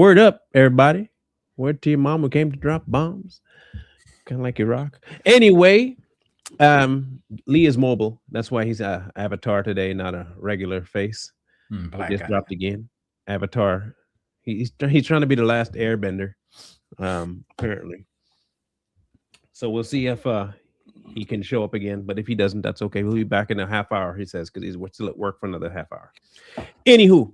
Word up, everybody. Word to your mom who came to drop bombs. Kind of like Iraq. Anyway, Lee is mobile. That's why he's a avatar today, not a regular face. He Black just guy. dropped again. Avatar. He's trying to be the last airbender, apparently. So we'll see if he can show up again. But if he doesn't, that's okay. We'll be back in a half hour, he says, because he's still at work for another half hour. Anywho,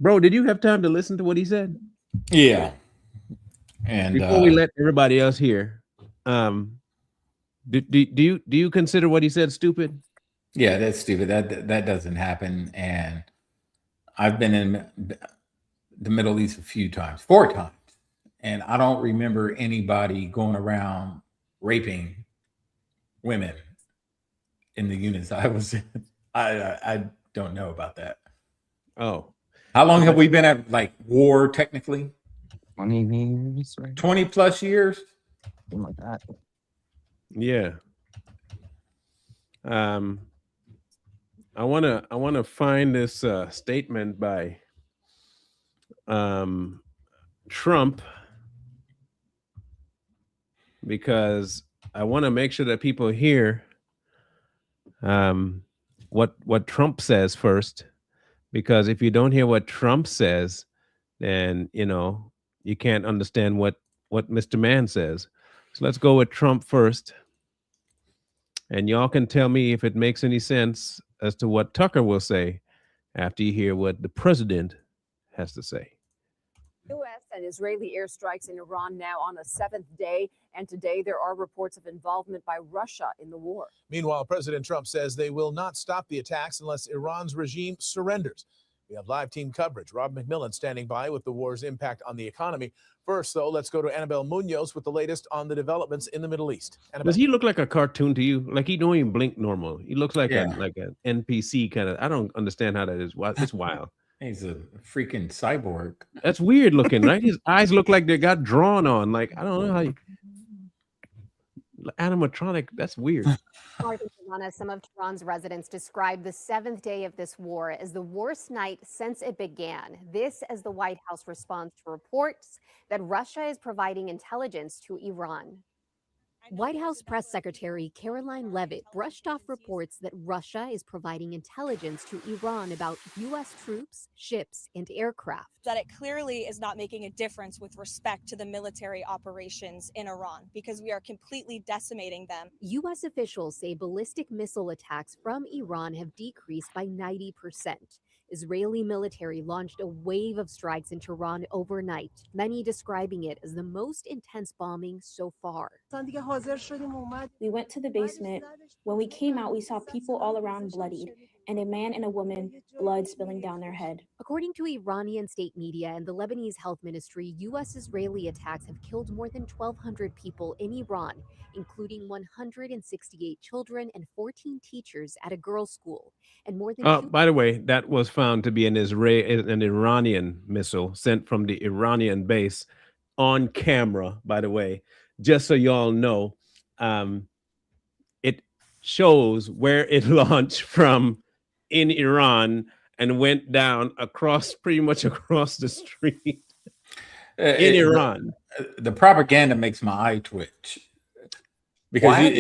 bro, did you have time to listen to what he said? Yeah. And Before we let everybody else hear, do you consider what he said stupid? yeah, that's stupid. That doesn't happen. And I've been in the Middle East a few times, 4 times, and I don't remember anybody going around raping women in the units I was in. I don't know about that. Oh, How long have we been at like war technically? 20 years, right? 20 plus years? Something like that. yeah. I wanna find this statement by Trump, because I want to make sure that people hear what Trump says first, because if you don't hear what Trump says, then you can't understand what Mr. Man says. So let's go with Trump first, and y'all can tell me if it makes any sense as to what Tucker will say after you hear what the president has to say. U.S. and Israeli airstrikes in Iran now on a 7th day, and today there are reports of involvement by Russia in the war. Meanwhile, President Trump says they will not stop the attacks unless Iran's regime surrenders. We have live team coverage. Rob McMillan standing by with the war's impact on the economy. First, though, let's go to Annabelle Munoz with the latest on the developments in the Middle East. Annabelle. Does he look like a cartoon to you? Like he don't even blink normal. He looks like Yeah. an NPC kind of. I don't understand how that is. It's wild. He's a freaking cyborg. That's weird looking, right? His eyes look like they got drawn on. Like, I don't know how you animatronic. That's weird. North of Tehran, some of Tehran's residents described the 7th day of this war as the worst night since it began. This as the White House responds to reports that Russia is providing intelligence to Iran. White House Press Secretary Caroline Leavitt brushed off reports that Russia is providing intelligence to Iran about U.S. troops, ships, and aircraft. That it clearly is not making a difference with respect to the military operations in Iran, because we are completely decimating them. U.S. officials say ballistic missile attacks from Iran have decreased by 90%. Israeli military launched a wave of strikes in Tehran overnight, many describing it as the most intense bombing so far. We went to the basement. When we came out, we saw people all around bloodied, and a man and a woman, blood spilling down their head. According to Iranian state media and the Lebanese health ministry, U.S.-Israeli attacks have killed more than 1,200 people in Iran, including 168 children and 14 teachers at a girls' school. And more than by the way, that was found to be an Iranian missile sent from the Iranian base on camera, by the way. Just so y'all know, it shows where it launched from in Iran and went down pretty much across the street in Iran. The propaganda makes my eye twitch, because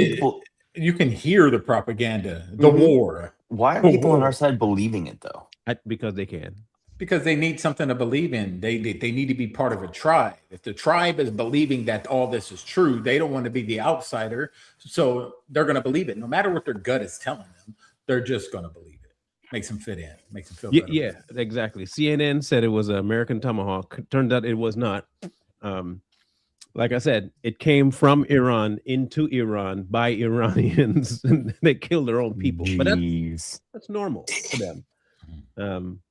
you can hear the propaganda, the war. Why are people on our side believing it, though? Because they can. Because they need something to believe in. They need to be part of a tribe. If the tribe is believing that all this is true, they don't want to be the outsider. So they're going to believe it. No matter what their gut is telling them, they're just going to believe it. Makes them fit in. Makes them feel better. Yeah, exactly. CNN said it was an American Tomahawk. Turned out it was not. Like I said, it came from Iran into Iran by Iranians. And they killed their own people. Jeez. But that's normal for them.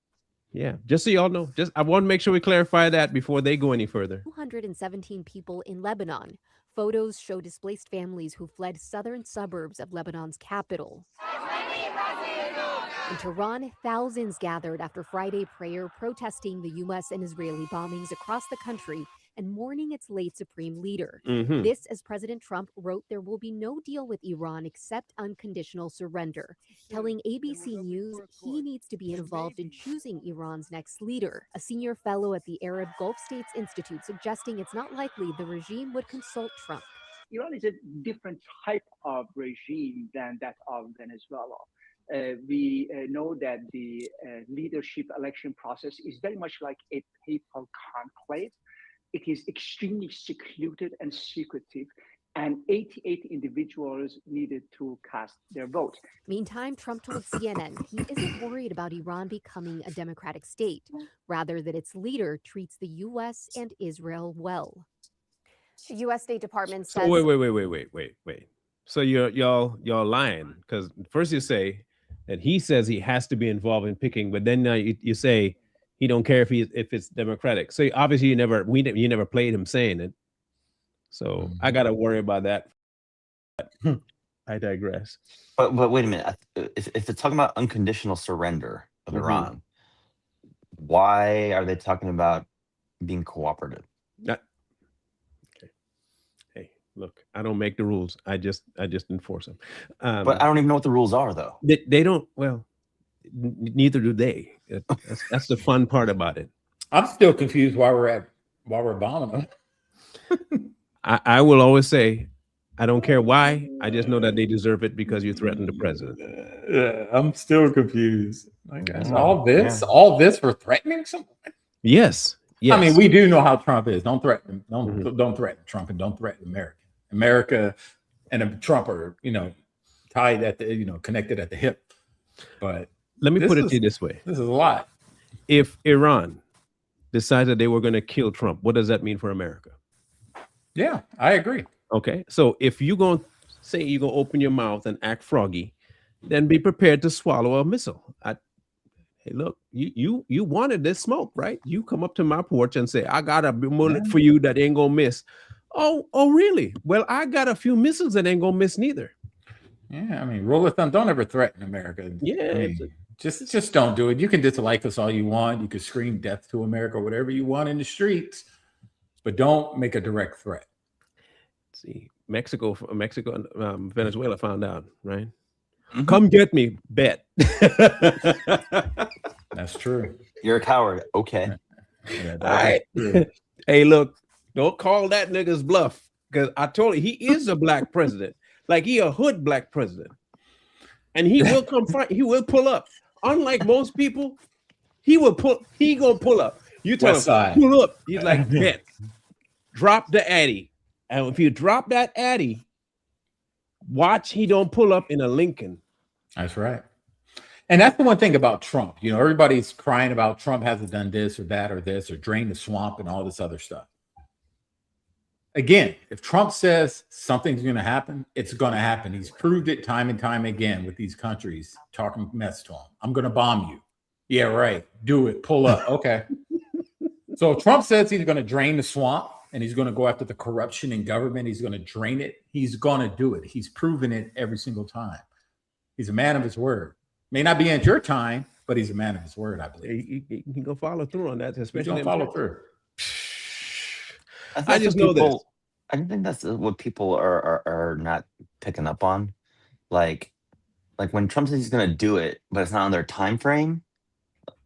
Yeah, just so y'all know, I want to make sure we clarify that before they go any further. 217 people in Lebanon. Photos show displaced families who fled southern suburbs of Lebanon's capital. In Tehran, thousands gathered after Friday prayer protesting the U.S. and Israeli bombings across the country and mourning its late supreme leader. Mhm. This, as President Trump wrote, there will be no deal with Iran except unconditional surrender, telling ABC News he needs to be involved in choosing Iran's next leader. A senior fellow at the Arab Gulf States Institute suggesting it's not likely the regime would consult Trump. Iran is a different type of regime than that of Venezuela. We know that the leadership election process is very much like a papal conclave. It is extremely secluded and secretive, and 88 individuals needed to cast their vote. Meantime, Trump told CNN he isn't worried about Iran becoming a democratic state, rather that its leader treats the U.S. and Israel well. The U.S. State Department So says. wait. So y'all lying, because first you say that he says he has to be involved in picking, but then now you say he don't care if it's democratic. So obviously you never played him saying it. So I gotta worry about that. I digress. But wait a minute. If it's talking about unconditional surrender of Iran, why are they talking about being cooperative? Okay. Hey, look, I don't make the rules. I just enforce them. But I don't even know what the rules are, though. They don't. Well, neither do they. That's the fun part about it. I'm still confused why we're bombing them. I will always say, I don't care why. I just know that they deserve it because you threatened the president. I'm still confused. Like, all this for threatening someone? Yes. I mean, we do know how Trump is. Don't threaten. Don't threaten Trump, and don't threaten America. America and Trump are, tied at the, connected at the hip. But let me put it to you this way: this is a lot. If Iran decides that they were going to kill Trump, what does that mean for America? Yeah, I agree. Okay, so if you're going to say you're going to open your mouth and act froggy, then be prepared to swallow a missile. Hey, look, you wanted this smoke, right? You come up to my porch and say, I got a bullet for you that ain't going to miss. Oh, really? Well, I got a few missiles that ain't going to miss neither. Yeah, I mean, rule of thumb, don't ever threaten America. Yeah. I mean, just don't do it. You can dislike us all you want. You can scream death to America, whatever you want in the streets, but don't make a direct threat. See, Mexico and Venezuela found out, right? Come get me, bet. That's true. You're a coward. Okay. Yeah, all right. Hey, look, don't call that nigga's bluff, because I told you he is a black president. Like he a hood black president. And he will come fight. He will pull up. Unlike most people, he gonna pull up. You tell him, pull up. He's like, bet. Drop the Addy. And if you drop that Addy, watch he don't pull up in a Lincoln. That's right. And that's the one thing about Trump. Everybody's crying about Trump hasn't done this or that or this or drained the swamp and all this other stuff. Again, if Trump says something's going to happen, it's going to happen. He's proved it time and time again with these countries talking mess to him. I'm going to bomb you. Yeah, right. Do it. Pull up. Okay. So if Trump says he's going to drain the swamp, and he's going to go after the corruption in government, he's going to drain it, he's going to do it. He's proven it every single time. He's a man of his word. May not be at your time, but he's a man of his word, I believe. He can go follow through on that, especially. He's going to follow through. I just know this. I think that's what people are not picking up on. Like when Trump says he's going to do it, but it's not on their time frame,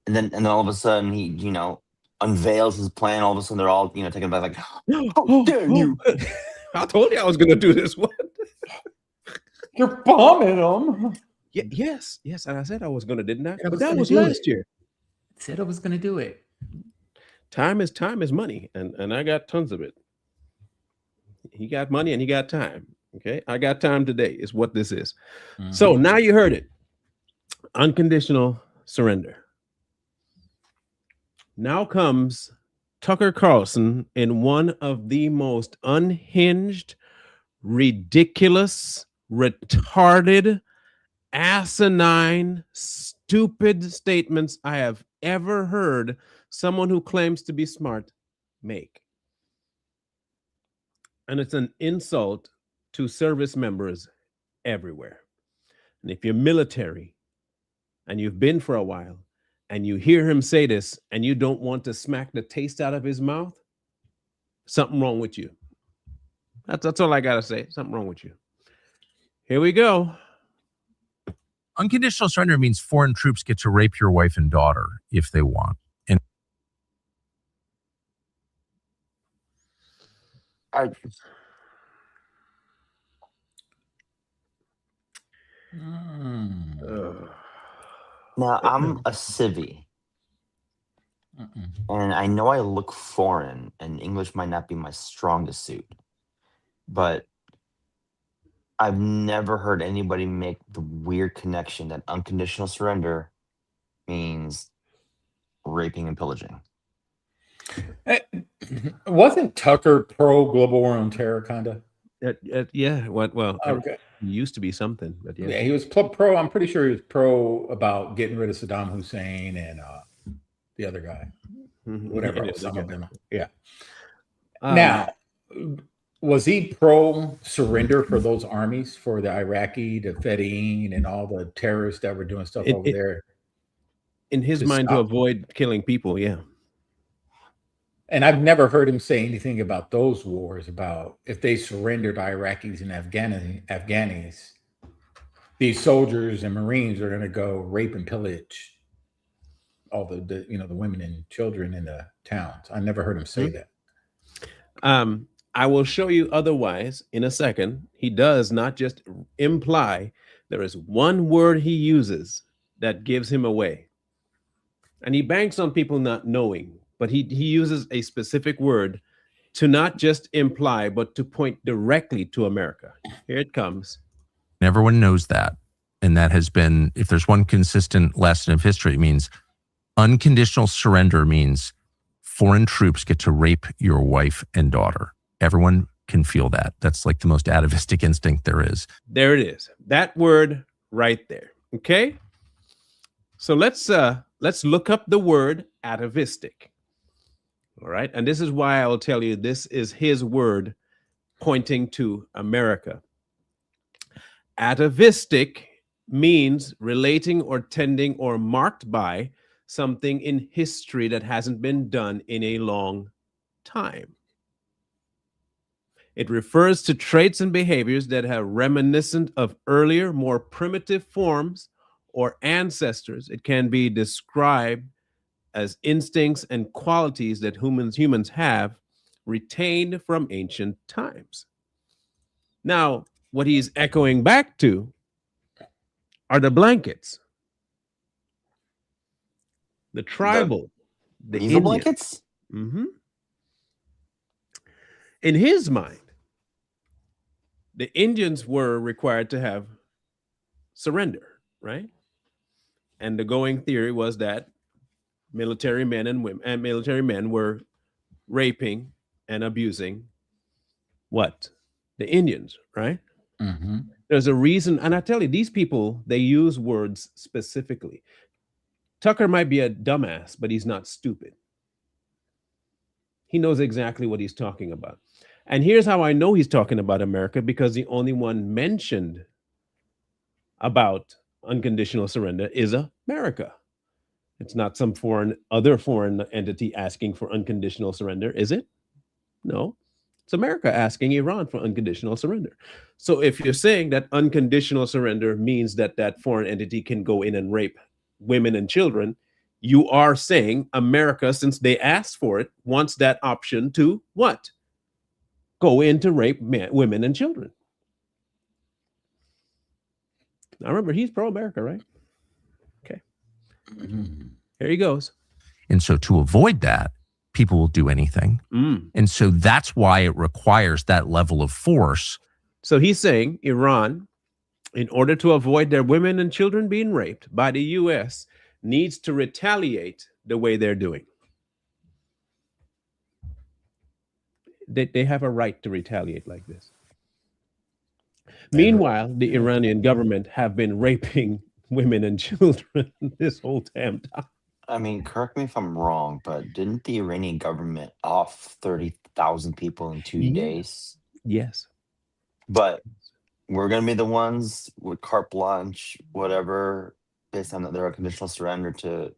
and then all of a sudden he, unveils his plan. All of a sudden, they're all, taken back, like, how dare you? I told you I was going to do this one. You're bombing them. Yeah, yes. And I said I was going to, didn't I? But that was last year. I said I was going to do it. Time is money, and I got tons of it. He got money and he got time. Okay, I got time today is what this is. So now you heard it. Unconditional surrender. Now comes Tucker Carlson in one of the most unhinged, ridiculous, retarded, asinine, stupid statements I have ever heard someone who claims to be smart make. And it's an insult to service members everywhere. And if you're military and you've been for a while, and you hear him say this and you don't want to smack the taste out of his mouth, something wrong with you. That's all I gotta say. Something wrong with you. Here we go. Unconditional surrender means foreign troops get to rape your wife and daughter if they want. And now I'm a civvy, and I know I look foreign, and English might not be my strongest suit, but I've never heard anybody make the weird connection that unconditional surrender means raping and pillaging. Wasn't Tucker pro global war on terror, kind of? Yeah. Well, Okay. He used to be something, but yeah. Yeah, he was pro. I'm pretty sure he was pro about getting rid of Saddam Hussein and the other guy, whatever. Yeah. Now, was he pro surrender for those armies, for the Iraqi, the Fedayeen, and all the terrorists that were doing stuff over there? In his mind, to avoid killing people, yeah. And I've never heard him say anything about those wars, about if they surrendered Iraqis and Afghanis, these soldiers and Marines are going to go rape and pillage all the women and children in the towns. I never heard him say that. I will show you otherwise in a second. He does not just imply. There is one word he uses that gives him away. And he banks on people not knowing, but he uses a specific word to not just imply, but to point directly to America. Here it comes. everyone knows that. And that has been, if there's one consistent lesson of history, it means unconditional surrender means foreign troops get to rape your wife and daughter. Everyone can feel that. That's like the most atavistic instinct there is. There it is. That word right there. Okay. So let's look up the word atavistic. All right. And this is why I will tell you this is his word pointing to America. Atavistic means relating or tending or marked by something in history that hasn't been done in a long time. It refers to traits and behaviors that are reminiscent of earlier, more primitive forms or ancestors. It can be described as instincts and qualities that humans have retained from ancient times. Now, what he's echoing back to are the blankets, the tribal, the Indian blankets. Mm-hmm. In his mind, the Indians were required to have surrender, right? And the going theory was that military men and women and military men were raping and abusing what? The Indians, right? Mm-hmm. There's a reason, and I tell you, these people, they use words specifically. Tucker might be a dumbass, but he's not stupid. He knows exactly what he's talking about. And here's how I know he's talking about America, because the only one mentioned about unconditional surrender is America. It's not some other foreign entity asking for unconditional surrender, is it? No. It's America asking Iran for unconditional surrender. So if you're saying that unconditional surrender means that that foreign entity can go in and rape women and children, you are saying America, since they asked for it, wants that option to what? Go in to rape women and children. Now remember, he's pro-America, right? Okay. Mm-hmm. Here he goes. And so to avoid that, people will do anything. And so that's why it requires that level of force. So he's saying Iran, in order to avoid their women and children being raped by the US, needs to retaliate the way they're doing. They have a right to retaliate like this. Meanwhile, the Iranian government have been raping women and children this whole damn time. I mean, correct me if I'm wrong, but didn't the Iranian government off 30,000 people in 2 days? Yes. But we're going to be the ones with carte blanche, whatever, based on their unconditional surrender to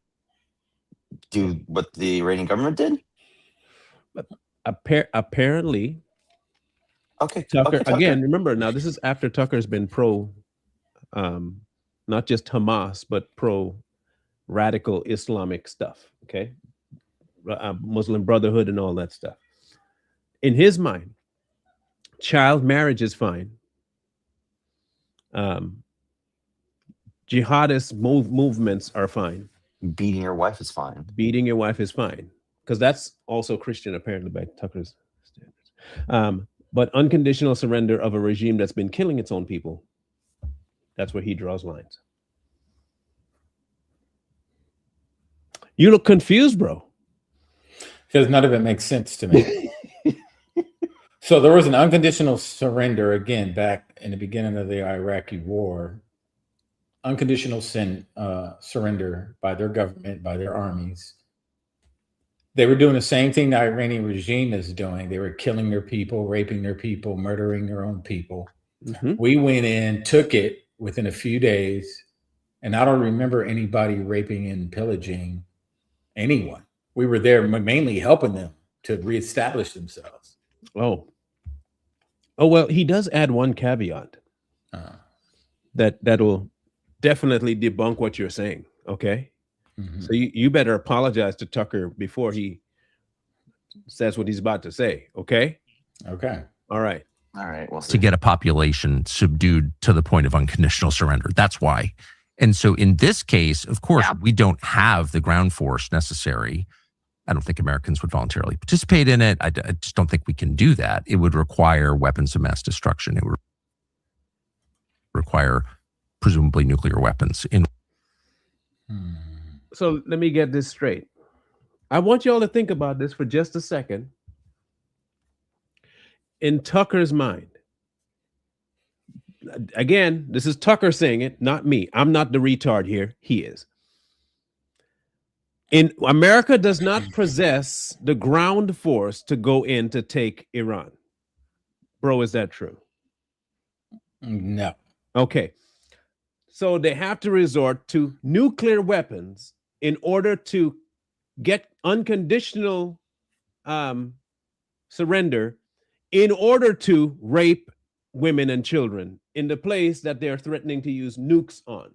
do what the Iranian government did? Apparently, Okay. Tucker, Okay, Tucker. again, remember now, this is after Tucker's been pro, not just Hamas, but pro radical Islamic stuff, okay? Muslim Brotherhood and all that stuff. In his mind, child marriage is fine. Jihadist movements are fine. Beating your wife is fine. Beating your wife is fine, because that's also Christian, apparently, by Tucker's standards. But unconditional surrender of a regime that's been killing its own people, that's where he draws lines. You look confused, bro. Because none of it makes sense to me. So there was an unconditional surrender, again, back in the beginning of the Iraqi war. Unconditional surrender by their government, by their armies. They were doing the same thing the Iranian regime is doing. They were killing their people, raping their people, murdering their own people. Mm-hmm. We went in, took it within a few days, and I don't remember anybody raping and pillaging anyone. We were there mainly helping them to reestablish themselves. Oh, well, he does add one caveat that'll definitely debunk what you're saying, okay? Mm-hmm. So you better apologize to Tucker before he says what he's about to say, okay? Okay. All right. We'll see. To get a population subdued to the point of unconditional surrender. That's why. And so in this case, of course, we don't have the ground force necessary. I don't think Americans would voluntarily participate in it. I just don't think we can do that. It would require weapons of mass destruction. It would require presumably nuclear weapons. So let me get this straight. I want y'all to think about this for just a second. In Tucker's mind, again, this is Tucker saying it, not me. I'm not the retard here. He is. America does not possess the ground force to go in to take Iran. Bro, is that true? No. Okay. So they have to resort to nuclear weapons in order to get unconditional surrender, in order to rape women and children in the place that they're threatening to use nukes on.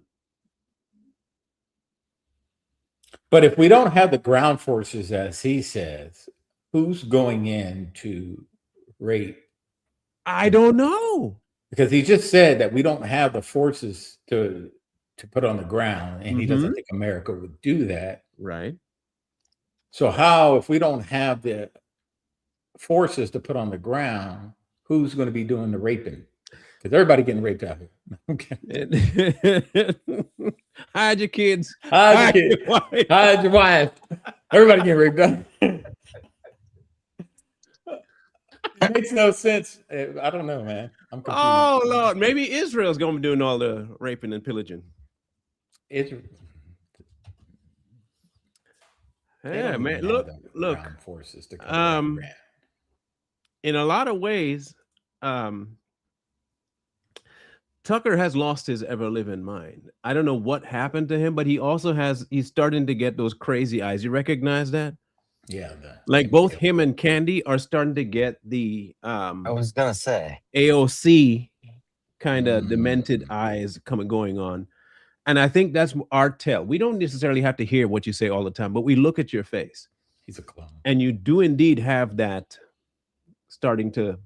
But if we don't have the ground forces, as he says, who's going in to rape? I don't know. Because he just said that we don't have the forces to put on the ground, and he doesn't think America would do that. Right. So how, if we don't have the forces to put on the ground, who's going to be doing the raping? Because everybody getting raped out here. Okay. Hide your kids. Hide your kids. Hide your wife. Everybody getting raped out. It makes no sense. I don't know, man. I'm confused. Oh, Lord. Maybe Israel's going to be doing all the raping and pillaging. Israel. Yeah, man. Look. Forces to in a lot of ways, Tucker has lost his ever-living mind. I don't know what happened to him, but he's starting to get those crazy eyes. You recognize that? Yeah. Like both him and Candy are starting to get the I was gonna say AOC kind of demented eyes going on. And I think that's our tell. We don't necessarily have to hear what you say all the time, but we look at your face. He's a clone. And you do indeed have that starting to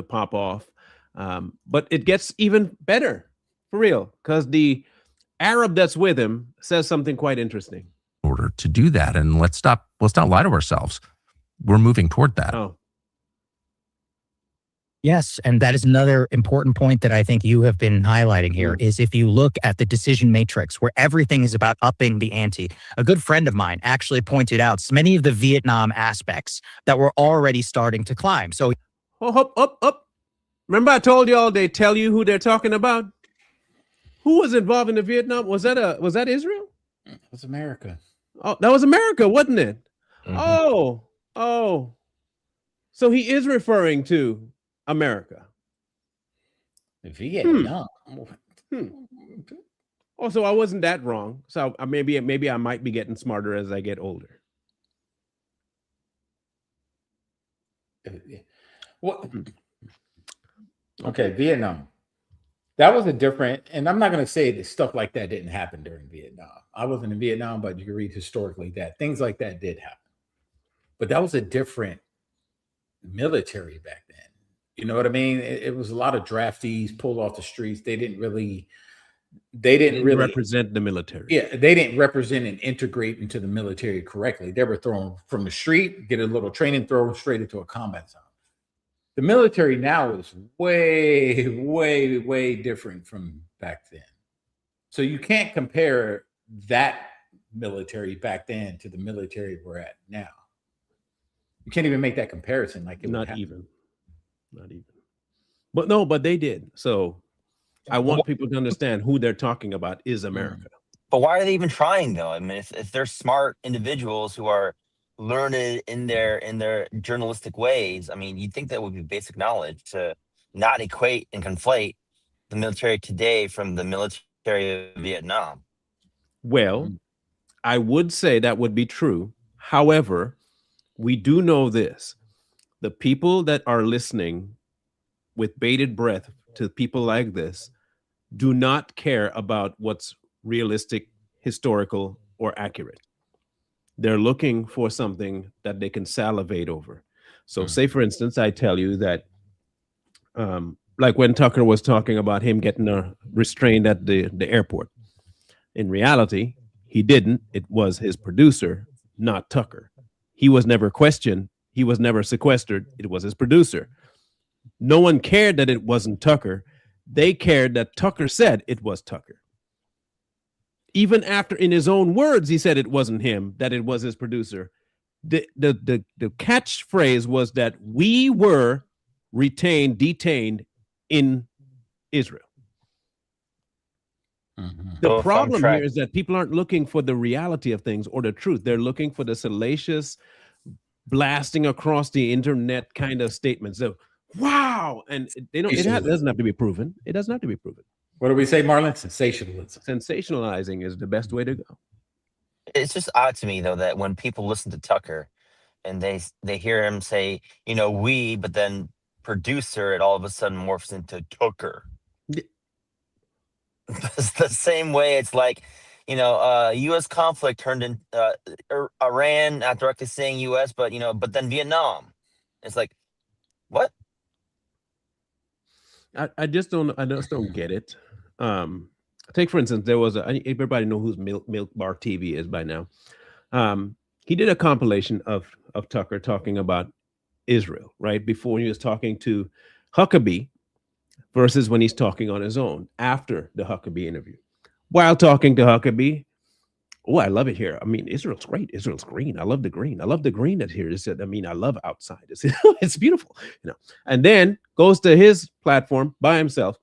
pop off. But it gets even better, for real, because the Arab that's with him says something quite interesting. In order to do that, and let's not lie to ourselves. We're moving toward that. Oh. Yes, and that is another important point that I think you have been highlighting here, is if you look at the decision matrix where everything is about upping the ante. A good friend of mine actually pointed out many of the Vietnam aspects that were already starting to climb. So up. Remember I told y'all they tell you who they're talking about? Who was involved in the Vietnam? Was that Israel? It was America. Oh, that was America, wasn't it? Mm-hmm. Oh. So he is referring to America. Vietnam. Oh, so I wasn't that wrong. So maybe I might be getting smarter as I get older. What? Okay, Vietnam. That was a different, and I'm not going to say that stuff like that didn't happen during Vietnam. I wasn't in Vietnam, but you can read historically that things like that did happen. But that was a different military back then. You know what I mean? It was a lot of draftees pulled off the streets. They didn't really represent the military. Yeah, they didn't represent and integrate into the military correctly. They were thrown from the street, get a little training, thrown straight into a combat zone. The military now is way, way, way different from back then. So you can't compare that military back then to the military we're at now. You can't even make that comparison. Like it not even. But they did. So I want people to understand who they're talking about is America. But why are they even trying though? I mean, if they're smart individuals who are learned in their journalistic ways, I mean, you'd think that would be basic knowledge to not equate and conflate the military today from the military of Vietnam. Well, I would say that would be true. However, we do know this. The people that are listening with bated breath to people like this do not care about what's realistic, historical, or accurate. They're looking for something that they can salivate over. So say, for instance, I tell you that, like when Tucker was talking about him getting restrained at the airport, in reality, he didn't. It was his producer, not Tucker. He was never questioned. He was never sequestered. It was his producer. No one cared that it wasn't Tucker. They cared that Tucker said it was Tucker. Even after, in his own words, he said it wasn't him, that it was his producer. The catchphrase was that we were detained in Israel. The problem here is that people aren't looking for the reality of things or the truth. They're looking for the salacious, blasting across the internet kind of statements. So, wow, and they don't. It doesn't have to be proven. It doesn't have to be proven. What do we say, Marlon? Sensationalism. Sensationalizing is the best way to go. It's just odd to me though that when people listen to Tucker and they hear him say, you know, we, but then producer, it all of a sudden morphs into Tucker. It's the same way. It's like, you know, U.S. conflict turned in Iran, not directly saying U.S., but you know, but then Vietnam. It's like, what? I just don't get it. Take for instance, there was everybody know who's Milk Bar TV is by now. He did a compilation of Tucker talking about Israel, right? Before he was talking to Huckabee versus when he's talking on his own after the Huckabee interview. While talking to Huckabee, oh, I love it here. I mean, Israel's great. Israel's green. I love the green. I love the green that's here. I mean, I love outside. It's beautiful, you know. And then goes to his platform by himself.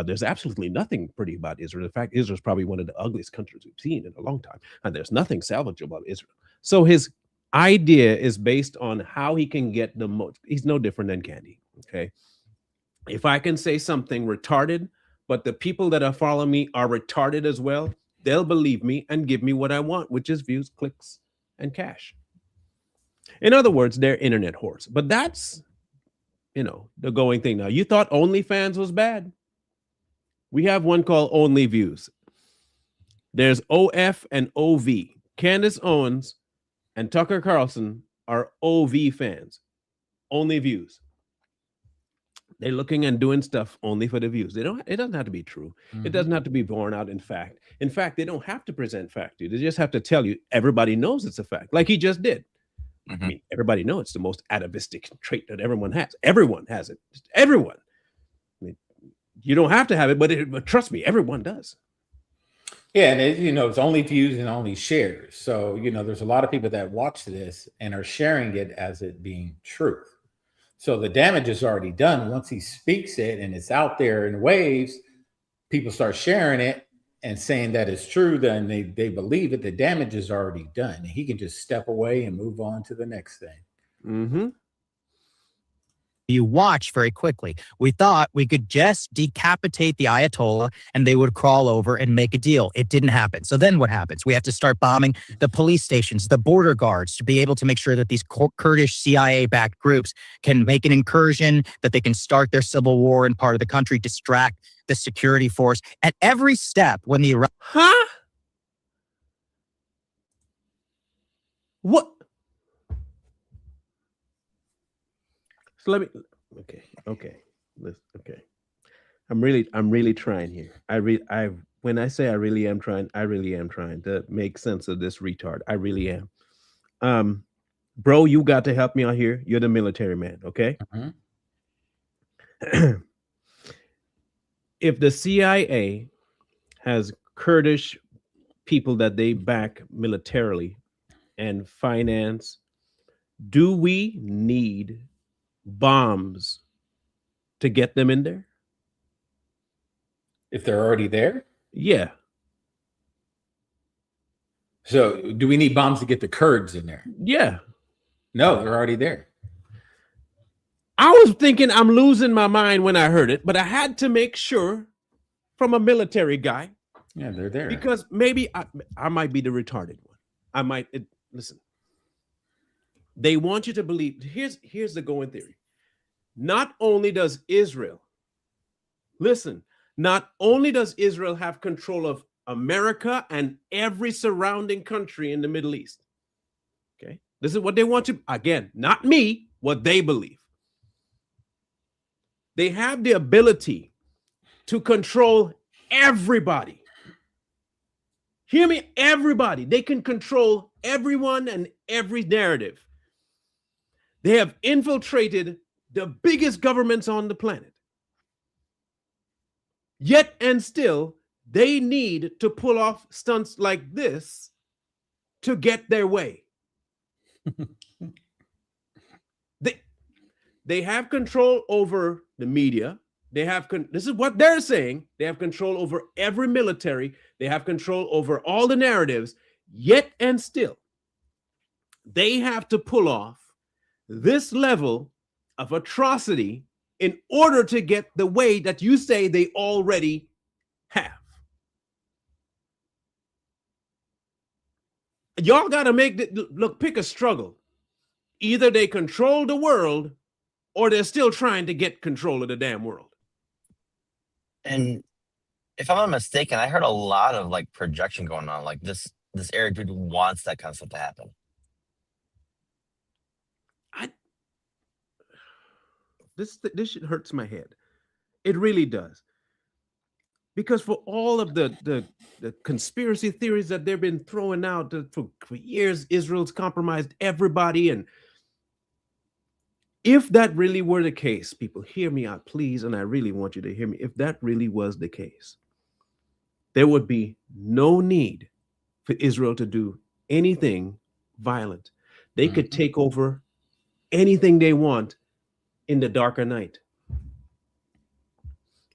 There's absolutely nothing pretty about Israel. In fact, Israel's probably one of the ugliest countries we've seen in a long time. And there's nothing salvageable about Israel. So his idea is based on how he can get the most. He's no different than Candy, okay? If I can say something retarded, but the people that are following me are retarded as well, they'll believe me and give me what I want, which is views, clicks, and cash. In other words, they're internet whores. But that's, you know, the going thing now. You thought OnlyFans was bad? We have one called Only Views. There's OF and OV. Candace Owens and Tucker Carlson are OV fans. Only Views. They're looking and doing stuff only for the views. It doesn't have to be true. It doesn't have to be borne out in fact. In fact, they don't have to present fact to you. They just have to tell you everybody knows it's a fact, like he just did. I mean, everybody knows it's the most atavistic trait that everyone has. Everyone has it. Just everyone. I mean, you don't have to have it, but trust me, everyone does. Yeah, and you know, it's only views and only shares. So, you know, there's a lot of people that watch this and are sharing it as it being truth. So the damage is already done. Once he speaks it and it's out there in waves, people start sharing it and saying that it's true, then they believe it. The damage is already done. He can just step away and move on to the next thing. you watch very quickly. We thought we could just decapitate the Ayatollah and they would crawl over and make a deal. It didn't happen. So then what happens? We have to start bombing the police stations, the border guards, to be able to make sure that these Kurdish CIA-backed groups can make an incursion, that they can start their civil war in part of the country, distract the security force. At every step, when the Huh? What? So let me. Okay. Listen, okay. I'm really trying here. When I say I really am trying to make sense of this retard. I really am. Bro, you got to help me out here. You're the military man, okay? If the CIA has Kurdish people that they back militarily and finance, do we need bombs to get them in there? If they're already there? Yeah. So do we need bombs to get the Kurds in there? Yeah. No, they're already there. I was thinking I'm losing my mind when I heard it, but I had to make sure from a military guy. Yeah, they're there. Because maybe I might be the retarded one. Listen. They want you to believe, here's the going theory. Not only does Israel have control of America and every surrounding country in the Middle East. Okay. This is what they want you, again, not me, what they believe. They have the ability to control everybody. Hear me, everybody. They can control everyone and every narrative. They have infiltrated the biggest governments on the planet. Yet and still, they need to pull off stunts like this to get their way. They have control over the media. This is what they're saying. They have control over every military. They have control over all the narratives. Yet and still, they have to pull off this level of atrocity in order to get the way that you say they already have. Y'all got to pick a struggle. Either they control the world or they're still trying to get control of the damn world. And if I'm not mistaken, I heard a lot of like projection going on. Like this Eric dude wants that kind of stuff to happen. This shit hurts my head. It really does. Because for all of the conspiracy theories that they've been throwing out for years, Israel's compromised everybody. And if that really were the case, people, hear me out, please. And I really want you to hear me. If that really was the case, there would be no need for Israel to do anything violent. They could take over anything they want in the darker night.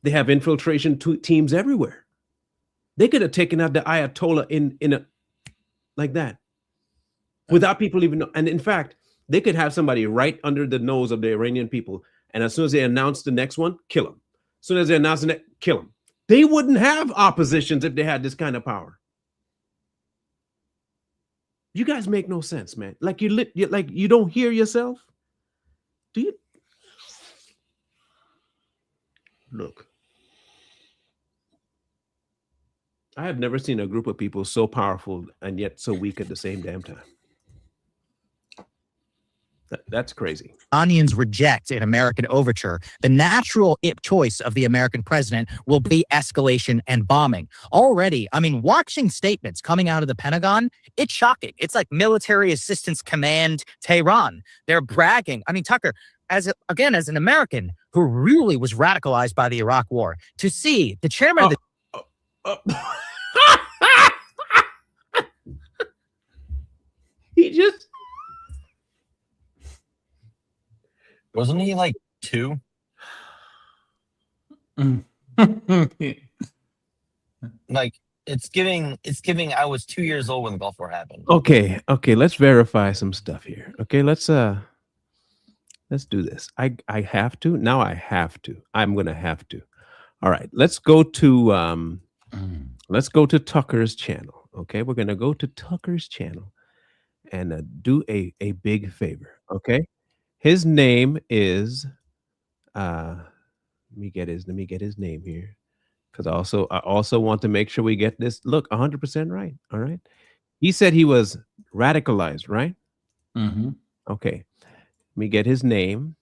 They have infiltration teams everywhere. They could have taken out the Ayatollah in a like that without people even know. And in fact, they could have somebody right under the nose of the Iranian people. And as soon as they announce the next one, kill them. As soon as they announce the next, kill them. They wouldn't have oppositions if they had this kind of power. You guys make no sense, man. Like you don't hear yourself. Do you? Look, I have never seen a group of people so powerful and yet so weak at the same damn time. That's crazy. Iranians reject an American overture, the natural choice of the American president will be escalation and bombing. Already, I mean, watching statements coming out of the Pentagon, it's shocking. It's like military assistance command Tehran. They're bragging. I mean, Tucker, as an American who really was radicalized by the Iraq War, to see the chairman of the... He just... Wasn't he like 2? Like it's giving I was 2 years old when the Gulf War happened. Okay, let's verify some stuff here. Okay, let's Let's do this. I have to. Now I have to. I'm going to have to. All right. Let's go to Tucker's channel. Okay? We're going to go to Tucker's channel and do a big favor, okay? His name is let me get his name here, because I also want to make sure we get this 100% right. All right. He said he was radicalized, right? Mm-hmm. Okay. Let me get his name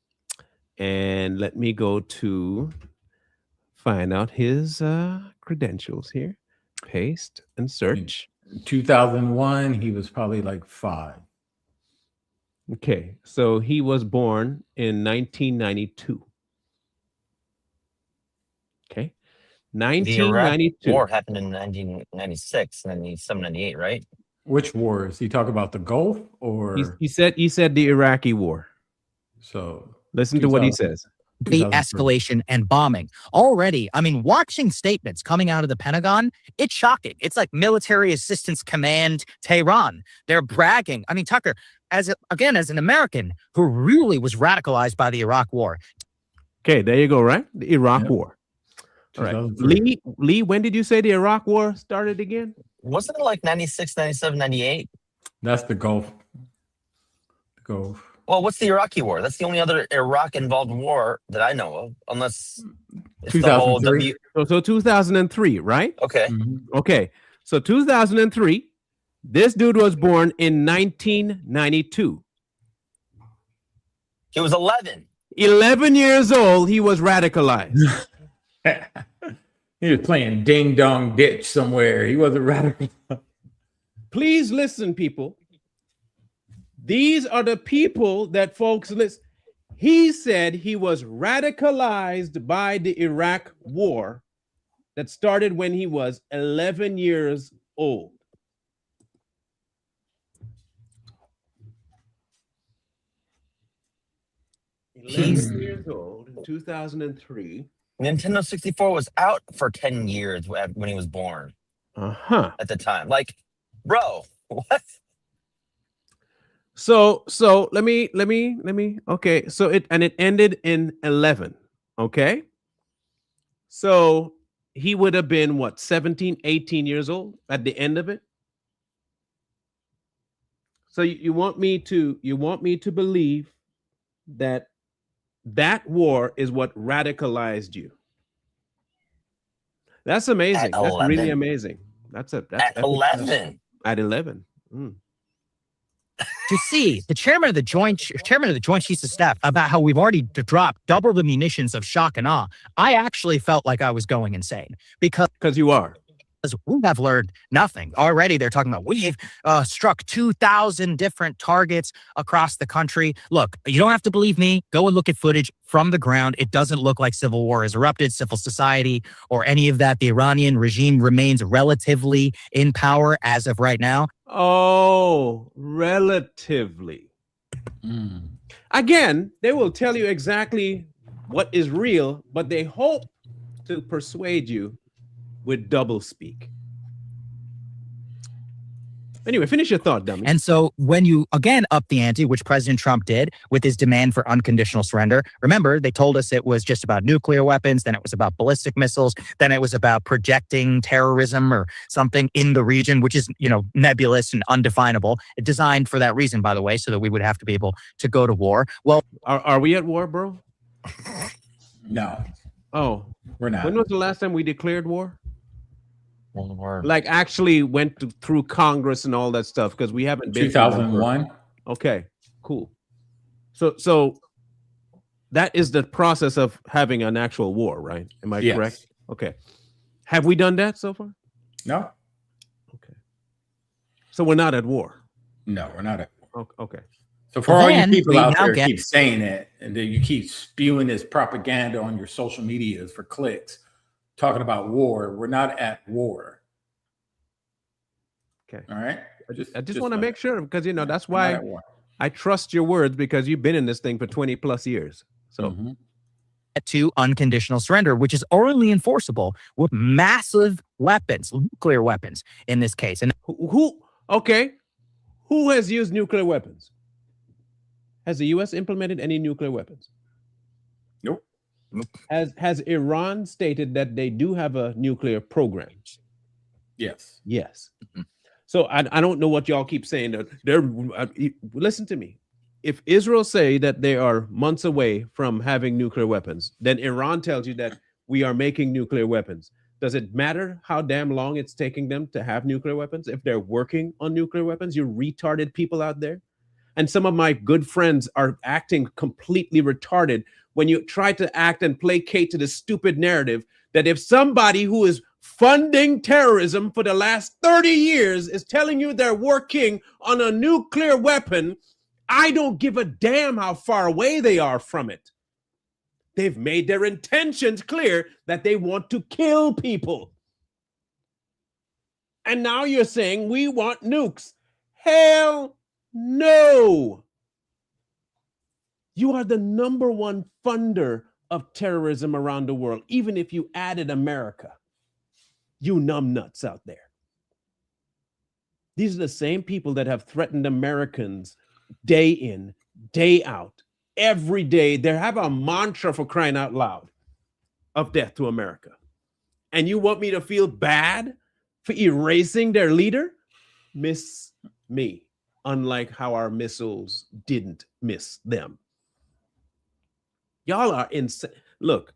and let me go to find out his credentials here. Paste and search. In 2001, he was probably like 5. Okay, so he was born in 1992. Okay, The Iraq 1992. War happened in 1996, 97, 98, right? Which wars? He talk about the Gulf or He said the Iraqi war. so? Listen to what he says. The escalation and bombing. Already, I mean, watching statements coming out of the Pentagon, it's shocking. It's like Military Assistance Command Tehran. They're bragging. I mean, Tucker, as an American who really was radicalized by the Iraq War. Okay, there you go, right? The Iraq War. All right. Lee, when did you say the Iraq War started again? Wasn't it like 96, 97, 98? That's the Gulf. The Gulf. Well, what's the Iraqi war? That's the only other Iraq-involved war that I know of, unless it's 2003. So 2003, right? Okay. Mm-hmm. Okay, so 2003, this dude was born in 1992. He was 11. 11 years old, he was radicalized. He was playing ding dong ditch somewhere. He wasn't radical. Please listen, people. These are the people that folks listen. He said he was radicalized by the Iraq war that started when he was 11 years old. He's 11 years old in 2003. Nintendo 64 was out for 10 years when he was born. At the time. Like, bro, what? So let me okay. So it ended in 11. Okay. So he would have been what, 17, 18 years old at the end of it. So you want me to believe that war is what radicalized you. That's amazing. That's really amazing. That's at 11. At 11. To see the chairman of the Joint Chiefs of Staff about how we've already dropped double the munitions of shock and awe, I actually felt like I was going insane because you are. We have learned nothing. Already they're talking about we've struck 2,000 different targets across the country. Look, you don't have to believe me. Go and look at footage from the ground. It doesn't look like civil war has erupted, civil society, or any of that. The Iranian regime remains relatively in power as of right now. Oh, relatively. Again, they will tell you exactly what is real, but they hope to persuade you with double speak. Anyway, finish your thought, dummy. And so when you, again, up the ante, which President Trump did with his demand for unconditional surrender, remember, they told us it was just about nuclear weapons, then it was about ballistic missiles, then it was about projecting terrorism or something in the region, which is, nebulous and undefinable. Designed for that reason, by the way, so that we would have to be able to go to war. Well, are we at war, bro? No. Oh, we're not. When was the last time we declared war? War. Like actually went through Congress and all that stuff, because we haven't been 2001. Okay, cool. So that is the process of having an actual war, right? Am I correct? Okay. Have we done that so far? No. Okay. So we're not at war. No, we're not at war. Okay. So for all you people out there keep saying it, and then you keep spewing this propaganda on your social medias for clicks, talking about war, we're not at war. Okay. All right. I just want to make sure, because that's why I trust your words, because you've been in this thing for 20 plus years. So to unconditional surrender, which is only enforceable with massive weapons, nuclear weapons in this case. And who has used nuclear weapons? Has the U.S. implemented any nuclear weapons? Nope. Has Iran stated that they do have a nuclear program? Yes. Yes. So I don't know what y'all keep saying. Listen to me. If Israel say that they are months away from having nuclear weapons, then Iran tells you that we are making nuclear weapons. Does it matter how damn long it's taking them to have nuclear weapons if they're working on nuclear weapons? You retarded people out there. And some of my good friends are acting completely retarded when you try to act and placate to the stupid narrative that if somebody who is funding terrorism for the last 30 years is telling you they're working on a nuclear weapon, I don't give a damn how far away they are from it. They've made their intentions clear that they want to kill people. And now you're saying we want nukes. Hell no. You are the number one funder of terrorism around the world, even if you added America. You numbnuts out there. These are the same people that have threatened Americans day in, day out. Every day, they have a mantra, for crying out loud, of death to America. And you want me to feel bad for erasing their leader? Miss me, unlike how our missiles didn't miss them. Y'all are insane. Look,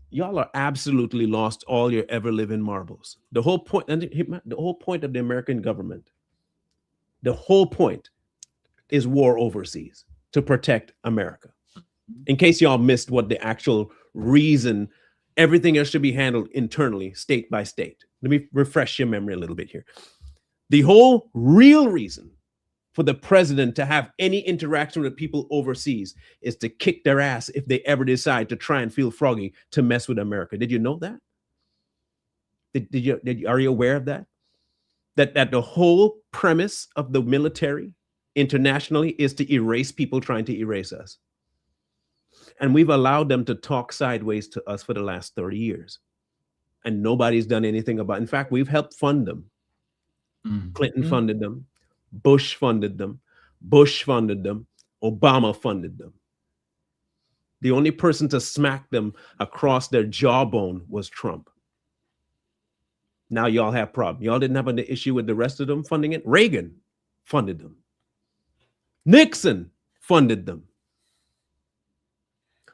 y'all are absolutely lost all your ever living marbles. The whole point, and the whole point of the American government, the whole point is war overseas to protect America. In case y'all missed what the actual reason, everything else should be handled internally, state by state. Let me refresh your memory a little bit here. The whole real reason for the president to have any interaction with people overseas is to kick their ass if they ever decide to try and feel froggy to mess with America. Did you know that? Are you aware of that? That the whole premise of the military internationally is to erase people trying to erase us. And we've allowed them to talk sideways to us for the last 30 years. And nobody's done anything about it. In fact, we've helped fund them. Clinton funded them. Bush funded them. Bush funded them. Obama funded them. The only person to smack them across their jawbone was Trump. Now y'all have problem. Y'all didn't have an issue with the rest of them funding it. Reagan funded them. Nixon funded them.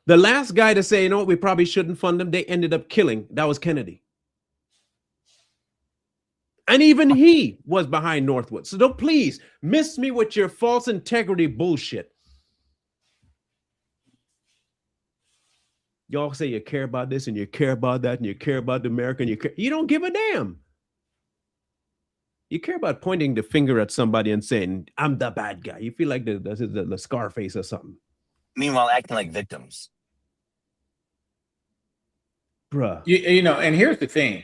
The last guy to say, you know what, we probably shouldn't fund them, they ended up killing. That was Kennedy. And even he was behind Northwood. So don't please miss me with your false integrity bullshit. Y'all say you care about this and you care about that and you care about the American. You don't give a damn. You care about pointing the finger at somebody and saying, I'm the bad guy. You feel like the Scarface or something. Meanwhile, acting like victims. Bruh. You know, and here's the thing.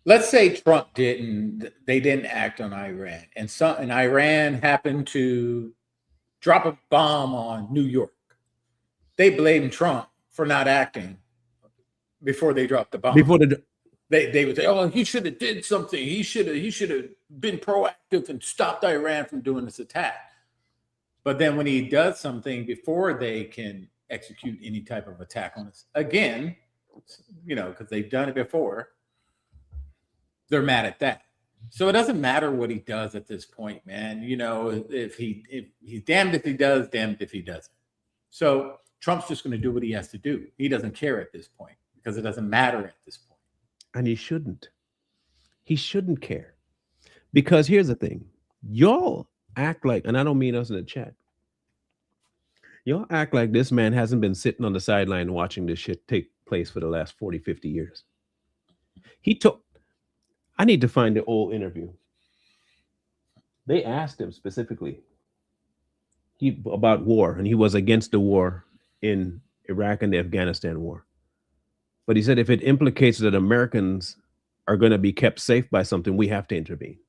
Let's say Trump they didn't act on Iran, and Iran happened to drop a bomb on New York. They blame Trump for not acting before they dropped the bomb. They would say, "Oh, he should have did something. He should have been proactive and stopped Iran from doing this attack." But then when he does something before they can execute any type of attack on us, again, you know, because they've done it before, they're mad at that. So it doesn't matter what he does at this point, man. You know, if he's damned if he does, damned if he doesn't. So Trump's just going to do what he has to do. He doesn't care at this point because it doesn't matter at this point. And he shouldn't. He shouldn't care. Because here's the thing. Y'all act like, and I don't mean us in the chat, y'all act like this man hasn't been sitting on the sideline watching this shit take place for the last 40, 50 years. I need to find the old interview. They asked him specifically about war, and he was against the war in Iraq and the Afghanistan war. But he said if it implicates that Americans are going to be kept safe by something, we have to intervene.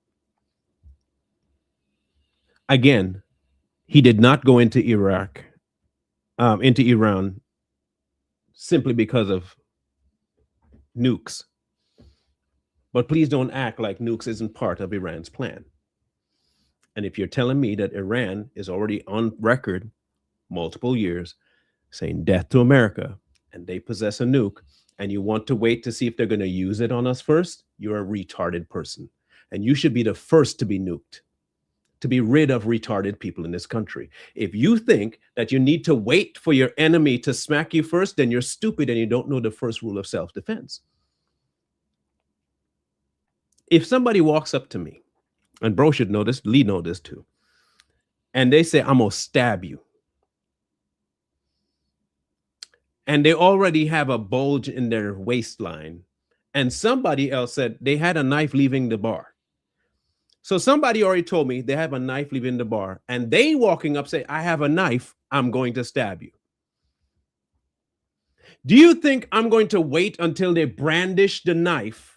Again, he did not go into Iran simply because of nukes. But please don't act like nukes isn't part of Iran's plan. And if you're telling me that Iran is already on record multiple years saying death to America, and they possess a nuke, and you want to wait to see if they're going to use it on us first, you're a retarded person. And you should be the first to be nuked, to be rid of retarded people in this country. If you think that you need to wait for your enemy to smack you first, then you're stupid and you don't know the first rule of self-defense. If somebody walks up to me, and bro should know this, Lee know this too, and they say, I'm gonna stab you, and they already have a bulge in their waistline, and somebody else said they had a knife leaving the bar. So somebody already told me they have a knife leaving the bar, and they walking up say, I have a knife, I'm going to stab you. Do you think I'm going to wait until they brandish the knife,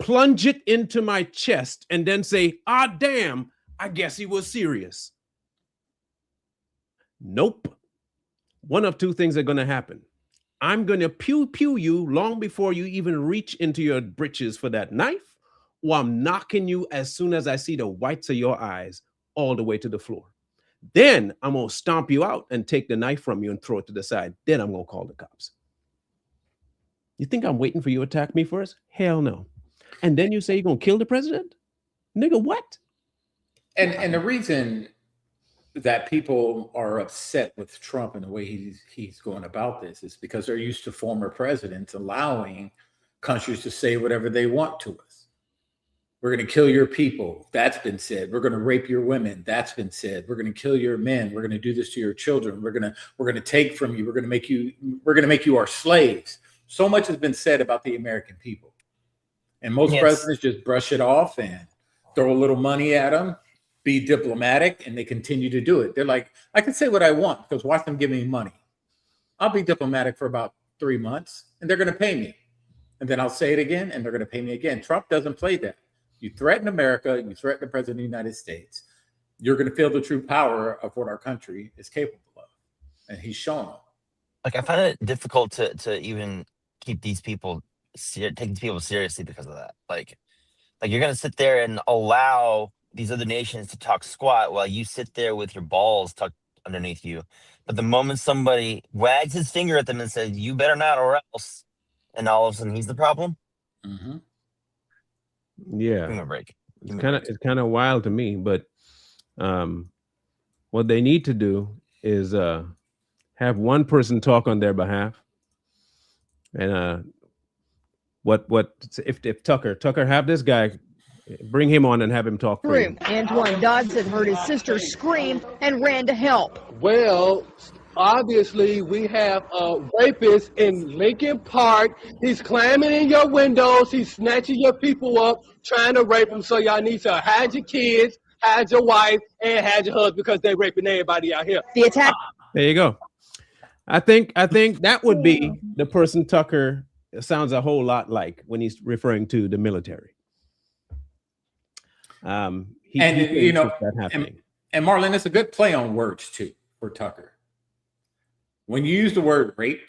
plunge it into my chest, and then say, ah, damn, I guess he was serious? Nope. One of two things are going to happen. I'm going to pew you long before you even reach into your britches for that knife, or I'm knocking you as soon as I see the whites of your eyes all the way to the floor. Then I'm going to stomp you out and take the knife from you and throw it to the side. Then I'm going to call the cops. You think I'm waiting for you to attack me first? Hell no. And then you say you're going to kill the president? Nigga, what? And the reason that people are upset with Trump and the way he's going about this is because they're used to former presidents allowing countries to say whatever they want to us. We're going to kill your people. That's been said. We're going to rape your women. That's been said. We're going to kill your men. We're going to do this to your children. We're going to take from you. We're going to make you our slaves. So much has been said about the American people. And most presidents just brush it off and throw a little money at them, be diplomatic, and they continue to do it. They're like, I can say what I want because watch them give me money. I'll be diplomatic for about 3 months and they're going to pay me. And then I'll say it again and they're going to pay me again. Trump doesn't play that. You threaten America, you threaten the president of the United States, you're going to feel the true power of what our country is capable of. And he's shown them. Like, I find it difficult to even keep these people, take these people seriously because of that. Like you're going to sit there and allow these other nations to talk squat while you sit there with your balls tucked underneath you. But the moment somebody wags his finger at them and says, you better not or else, and all of a sudden he's the problem. Mm-hmm. Yeah. Give me a break. It's kind of wild to me, but what they need to do is have one person talk on their behalf. And if Tucker have this guy, bring him on and have him talk for you. Antoine Dodson heard his sister scream and ran to help. Well, obviously we have a rapist in Lincoln Park. He's climbing in your windows. He's snatching your people up, trying to rape them. So y'all need to hide your kids, hide your wife, and hide your husband because they're raping everybody out here. The attack. There you go. I think that would be the person Tucker sounds a whole lot like when he's referring to the military. And Marlon, it's a good play on words too for Tucker. When you use the word rape,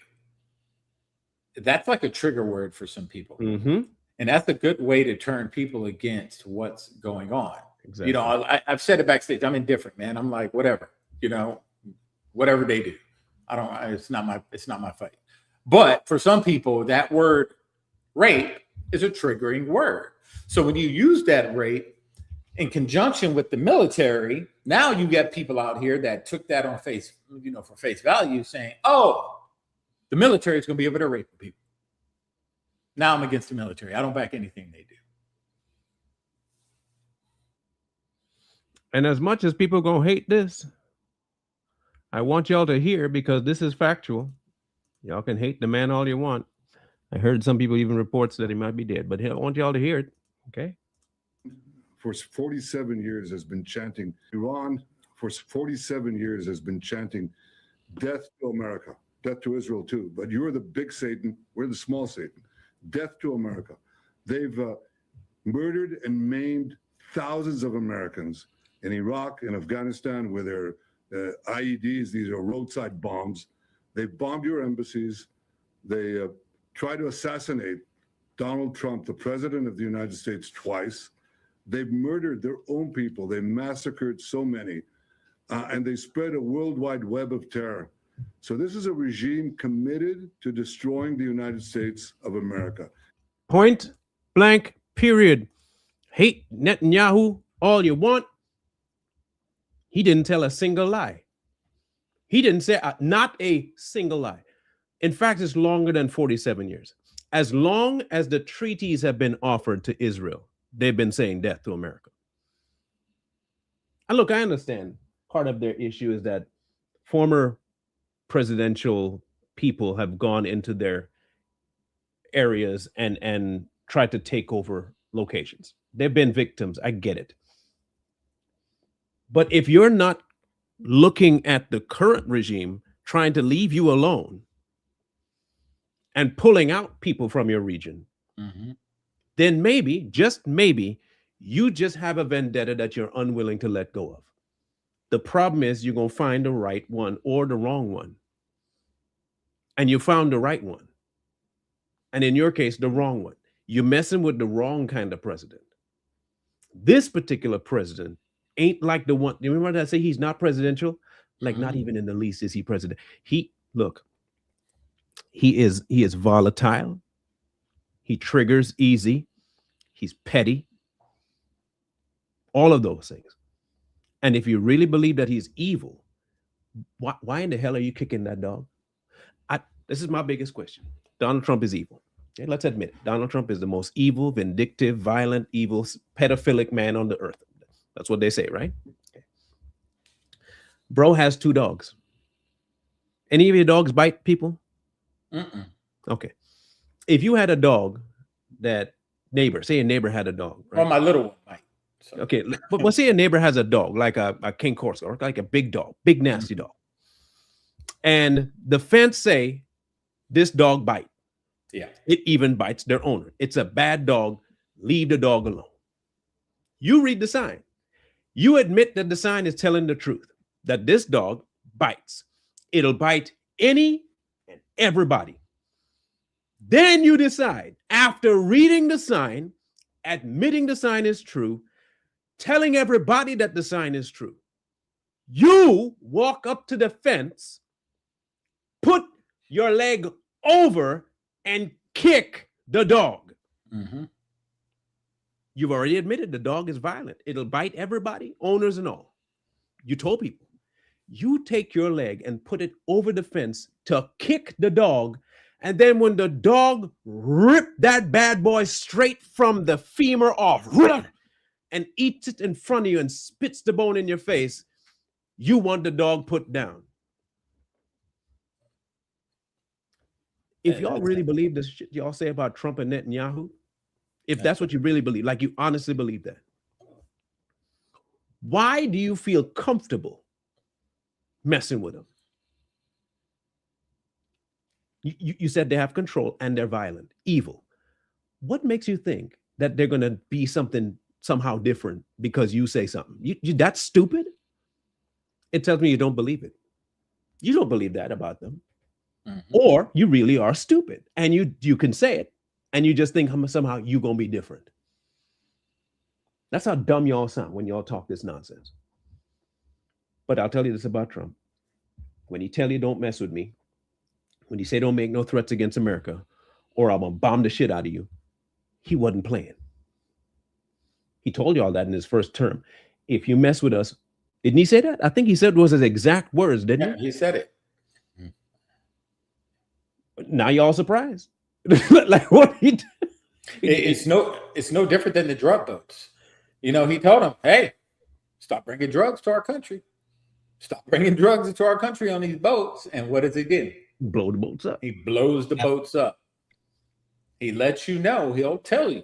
that's like a trigger word for some people. Mm-hmm. And that's a good way to turn people against what's going on. Exactly. You know, I've said it backstage. I'm indifferent, man. I'm like, whatever, whatever they do. It's not my fight. But for some people, that word rape is a triggering word. So when you use that rape in conjunction with the military, now you get people out here that took that on face, for face value, saying, oh, the military is going to be able to rape people. Now I'm against the military. I don't back anything they do. And as much as people going to hate this, I want y'all to hear, because this is factual. Y'all can hate the man all you want. I heard some people even reports that he might be dead, but I want y'all to hear it. Okay. For 47 years has been chanting, Iran for 47 years has been chanting death to America, death to Israel too. But you're the big Satan, we're the small Satan. Death to America. They've murdered and maimed thousands of Americans in Iraq and Afghanistan with their IEDs. These are roadside bombs. They bombed your embassies. They tried to assassinate Donald Trump, the president of the United States, twice. They've murdered their own people. They massacred so many, and they spread a worldwide web of terror. So this is a regime committed to destroying the United States of America. Point blank, period. Hate Netanyahu all you want. He didn't tell a single lie. He didn't say not a single lie. In fact, it's longer than 47 years. As long as the treaties have been offered to Israel, they've been saying death to America. And look, I understand part of their issue is that former presidential people have gone into their areas and tried to take over locations. They've been victims. I get it. But if you're not looking at the current regime trying to leave you alone and pulling out people from your region, then maybe, just maybe, you just have a vendetta that you're unwilling to let go of. The problem is you're going to find the right one or the wrong one. And you found the right one. And in your case, the wrong one. You're messing with the wrong kind of president. This particular president ain't like the one. You remember that I say he's not presidential? Like not even in the least is he president. He is volatile. He triggers easy. He's petty. All of those things. And if you really believe that he's evil, why in the hell are you kicking that dog? This is my biggest question. Donald Trump is evil. Okay, let's admit it. Donald Trump is the most evil, vindictive, violent, evil, pedophilic man on the earth. That's what they say, right? Okay. Bro has 2 dogs. Any of your dogs bite people? Okay. If you had a dog that say a neighbor had a dog. Right? Well, my little one might. So. Okay, but say a neighbor has a dog, like a King Corso, or like a big dog, big nasty dog. And the fence say, this dog bite. Yeah. It even bites their owner. It's a bad dog. Leave the dog alone. You read the sign. You admit that the sign is telling the truth, that this dog bites. It'll bite any and everybody. Then you decide, after reading the sign, admitting the sign is true, telling everybody that the sign is true, you walk up to the fence, put your leg over and kick the dog. You've already admitted the dog is violent. It'll bite everybody, owners and all. You told people. You take your leg and put it over the fence to kick the dog. And then when the dog ripped that bad boy straight from the femur off and eats it in front of you and spits the bone in your face, you want the dog put down. If y'all really believe this shit y'all say about Trump and Netanyahu, if that's what you really believe, like you honestly believe that, why do you feel comfortable messing with them? You said they have control and they're violent, evil. What makes you think that they're going to be something somehow different because you say something? You that's stupid? It tells me you don't believe it. You don't believe that about them. Or you really are stupid and you can say it and you just think somehow you're going to be different. That's how dumb y'all sound when y'all talk this nonsense. But I'll tell you this about Trump. When he tell you don't mess with me, when he say don't make no threats against America, or I'm going to bomb the shit out of you, he wasn't playing. He told you all that in his first term. If you mess with us, didn't he say that? I think he said it was his exact words, didn't he? He said it. Now y'all surprised. Like what he it's no different than the drug boats. You know, he told them, hey, stop bringing drugs to our country. Stop bringing drugs into our country on these boats. And what does he do? Blow the boats up. He blows the boats up. He lets you know. He'll tell you.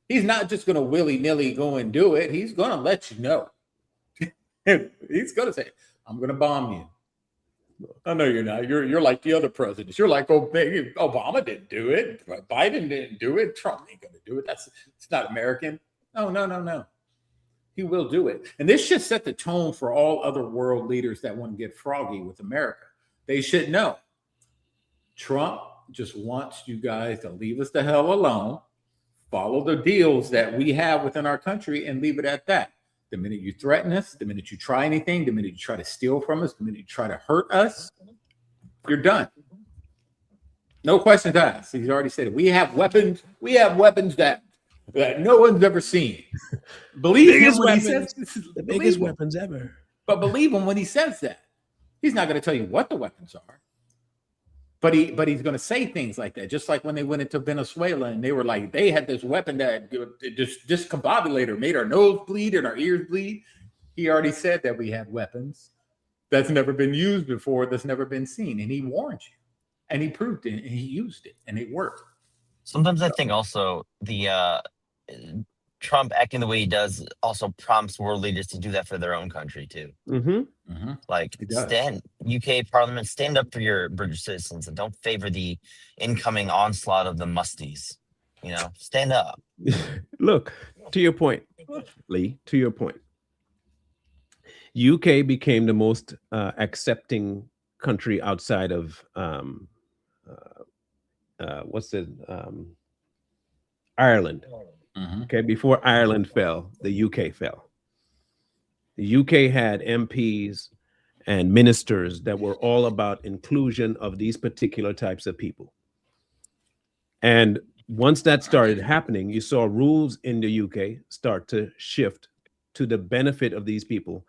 He's not just going to willy-nilly go and do it. He's going to let you know. He's going to say, I'm going to bomb you. Oh, no, you're not. You're like the other presidents. You're like, oh, Obama didn't do it. Biden didn't do it. Trump ain't going to do it. It's not American. No. He will do it. And this should set the tone for all other world leaders that want to get froggy with America. They should know. Trump just wants you guys to leave us the hell alone, follow the deals that we have within our country and leave it at that. The minute you threaten us, the minute you try anything, the minute you try to steal from us, the minute you try to hurt us, you're done. No questions asked. He's already said it. We have weapons. We have weapons that no one's ever seen. Believe him when he says the biggest weapons ever. But believe him when he says that. He's not going to tell you what the weapons are. But he's going to say things like that. Just like when they went into Venezuela and they were like, they had this weapon that just discombobulator, made our nose bleed and our ears bleed. He already said that we had weapons that's never been used before, that's never been seen. And he warned you. And he proved it, and he used it, and it worked. Sometimes I think also the Trump acting the way he does also prompts world leaders to do that for their own country too. Like UK Parliament, stand up for your British citizens and don't favor the incoming onslaught of the musties. You know, stand up. Look, to your point, Lee. To your point, UK became the most accepting country outside of Ireland. Okay, before Ireland fell, the UK fell. The UK had MPs and ministers that were all about inclusion of these particular types of people. And once that started happening, you saw rules in the UK start to shift to the benefit of these people,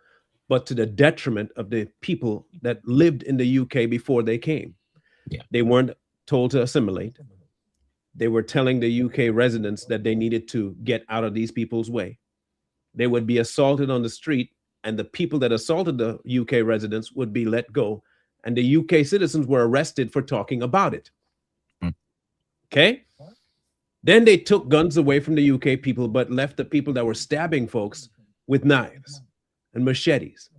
but to the detriment of the people that lived in the UK before they came. They weren't told to assimilate. They were telling the UK residents that they needed to get out of these people's way. They would be assaulted on the street, and the people that assaulted the UK residents would be let go, and the UK citizens were arrested for talking about it. Okay? Then they took guns away from the UK people, but left the people that were stabbing folks with knives and machetes.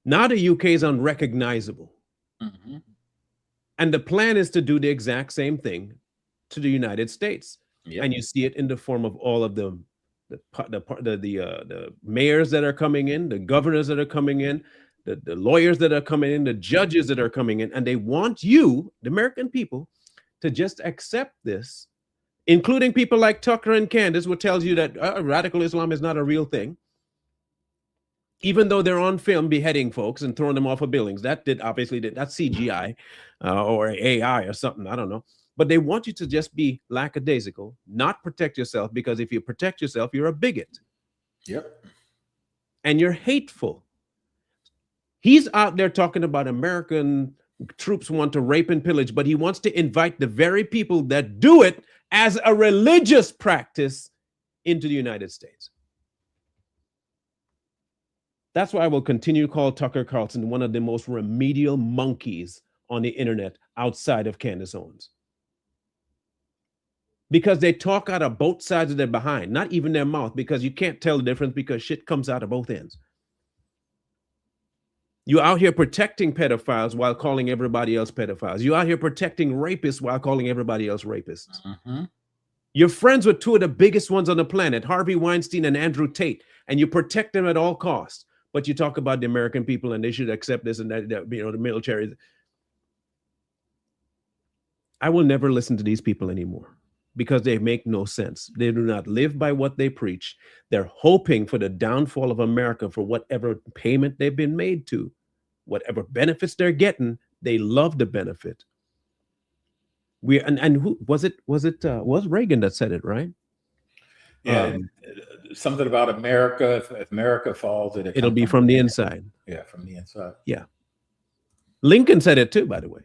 Now the UK is unrecognizable. And the plan is to do the exact same thing to the United States. And you see it in the form of all of the mayors that are coming in, the governors that are coming in, the lawyers that are coming in, the judges that are coming in, and they want you, the American people, to just accept this, including people like Tucker and Candace, who tells you that radical Islam is not a real thing. Even though they're on film beheading folks and throwing them off of buildings. That's CGI or AI or something, I don't know. But they want you to just be lackadaisical, not protect yourself, because if you protect yourself, you're a bigot. And you're hateful. He's out there talking about American troops want to rape and pillage, but he wants to invite the very people that do it as a religious practice into the United States. That's why I will continue to call Tucker Carlson one of the most remedial monkeys on the internet outside of Candace Owens. Because they talk out of both sides of their behind, not even their mouth, because you can't tell the difference because shit comes out of both ends. You're out here protecting pedophiles while calling everybody else pedophiles. You're out here protecting rapists while calling everybody else rapists. You're friends with two of the biggest ones on the planet, Harvey Weinstein and Andrew Tate, and you protect them at all costs. But you talk about the American people and they should accept this and that, you know, the military. I will never listen to these people anymore because they make no sense. They do not live by what they preach. They're hoping for the downfall of America for whatever payment they've been made to, whatever benefits they're getting. They love the benefit. And who was it? Was Reagan that said it, right? Something about America. If America falls, it'll be from the inside. Yeah, from the inside. Yeah. Lincoln said it too, by the way.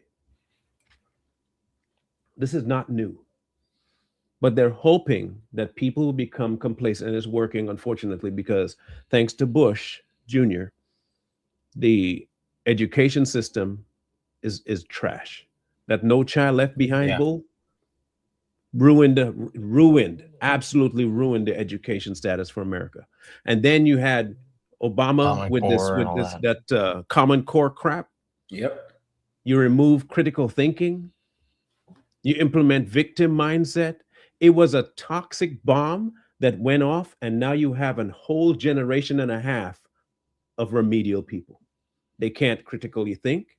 This is not new. But they're hoping that people will become complacent, and it's working, unfortunately, because thanks to Bush Jr., the education system is trash. That No Child Left Behind bull absolutely ruined the education status for America. And then you had Obama with this Common Core crap. You remove critical thinking. You implement victim mindset. It was a toxic bomb that went off, and now you have a whole generation and a half of remedial people. They can't critically think.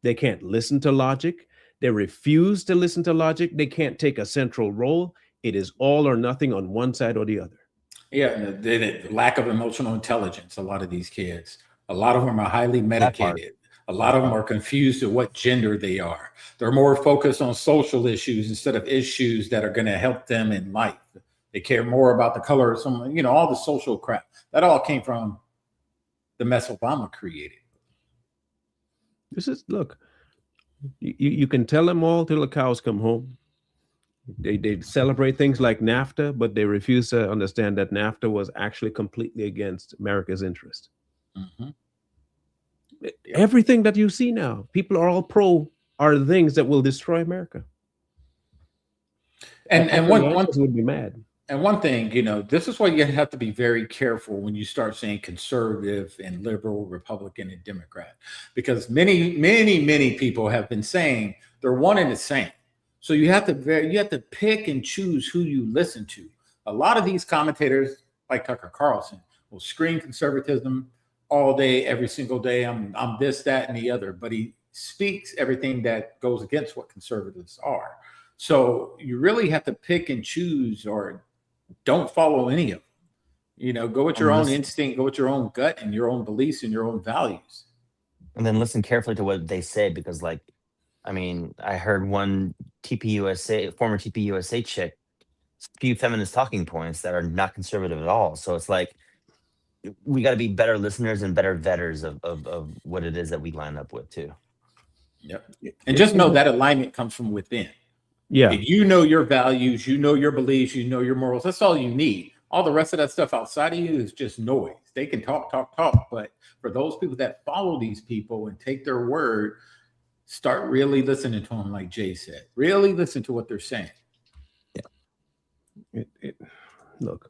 They can't listen to logic. They refuse to listen to logic. They can't take a central role It is all or nothing on one side or the other. Yeah, and the lack of emotional intelligence. A lot of these kids, a lot of them are highly medicated. A lot of them are confused at what gender they are. They're more focused on social issues instead of issues that are going to help them in life. They care more about the color of someone, all the social crap. That all came from the mess Obama created. Look, you can tell them all till the cows come home. They celebrate things like NAFTA, but they refuse to understand that NAFTA was actually completely against America's interest. Mm-hmm. Everything that you see now, people are all pro, are the things that will destroy America. And one would be mad. And one thing, this is why you have to be very careful when you start saying conservative and liberal, Republican and Democrat, because many, many, many people have been saying they're one and the same. So you have to pick and choose who you listen to. A lot of these commentators, like Tucker Carlson, will scream conservatism all day, every single day. I'm this, that, and the other, but he speaks everything that goes against what conservatives are. So you really have to pick and choose, or don't follow any of them. Go with your own instinct, go with your own gut and your own beliefs and your own values. And then listen carefully to what they say, because I heard one former TPUSA chick spew feminist talking points that are not conservative at all. So it's like, we got to be better listeners and better vetters of what it is that we line up with too. Yep. And just know that alignment comes from within. Yeah. If you know your values, you know your beliefs, you know your morals. That's all you need. All the rest of that stuff outside of you is just noise. They can talk. But for those people that follow these people and take their word, start really listening to them, like Jay said. Really listen to what they're saying. Yeah. Look,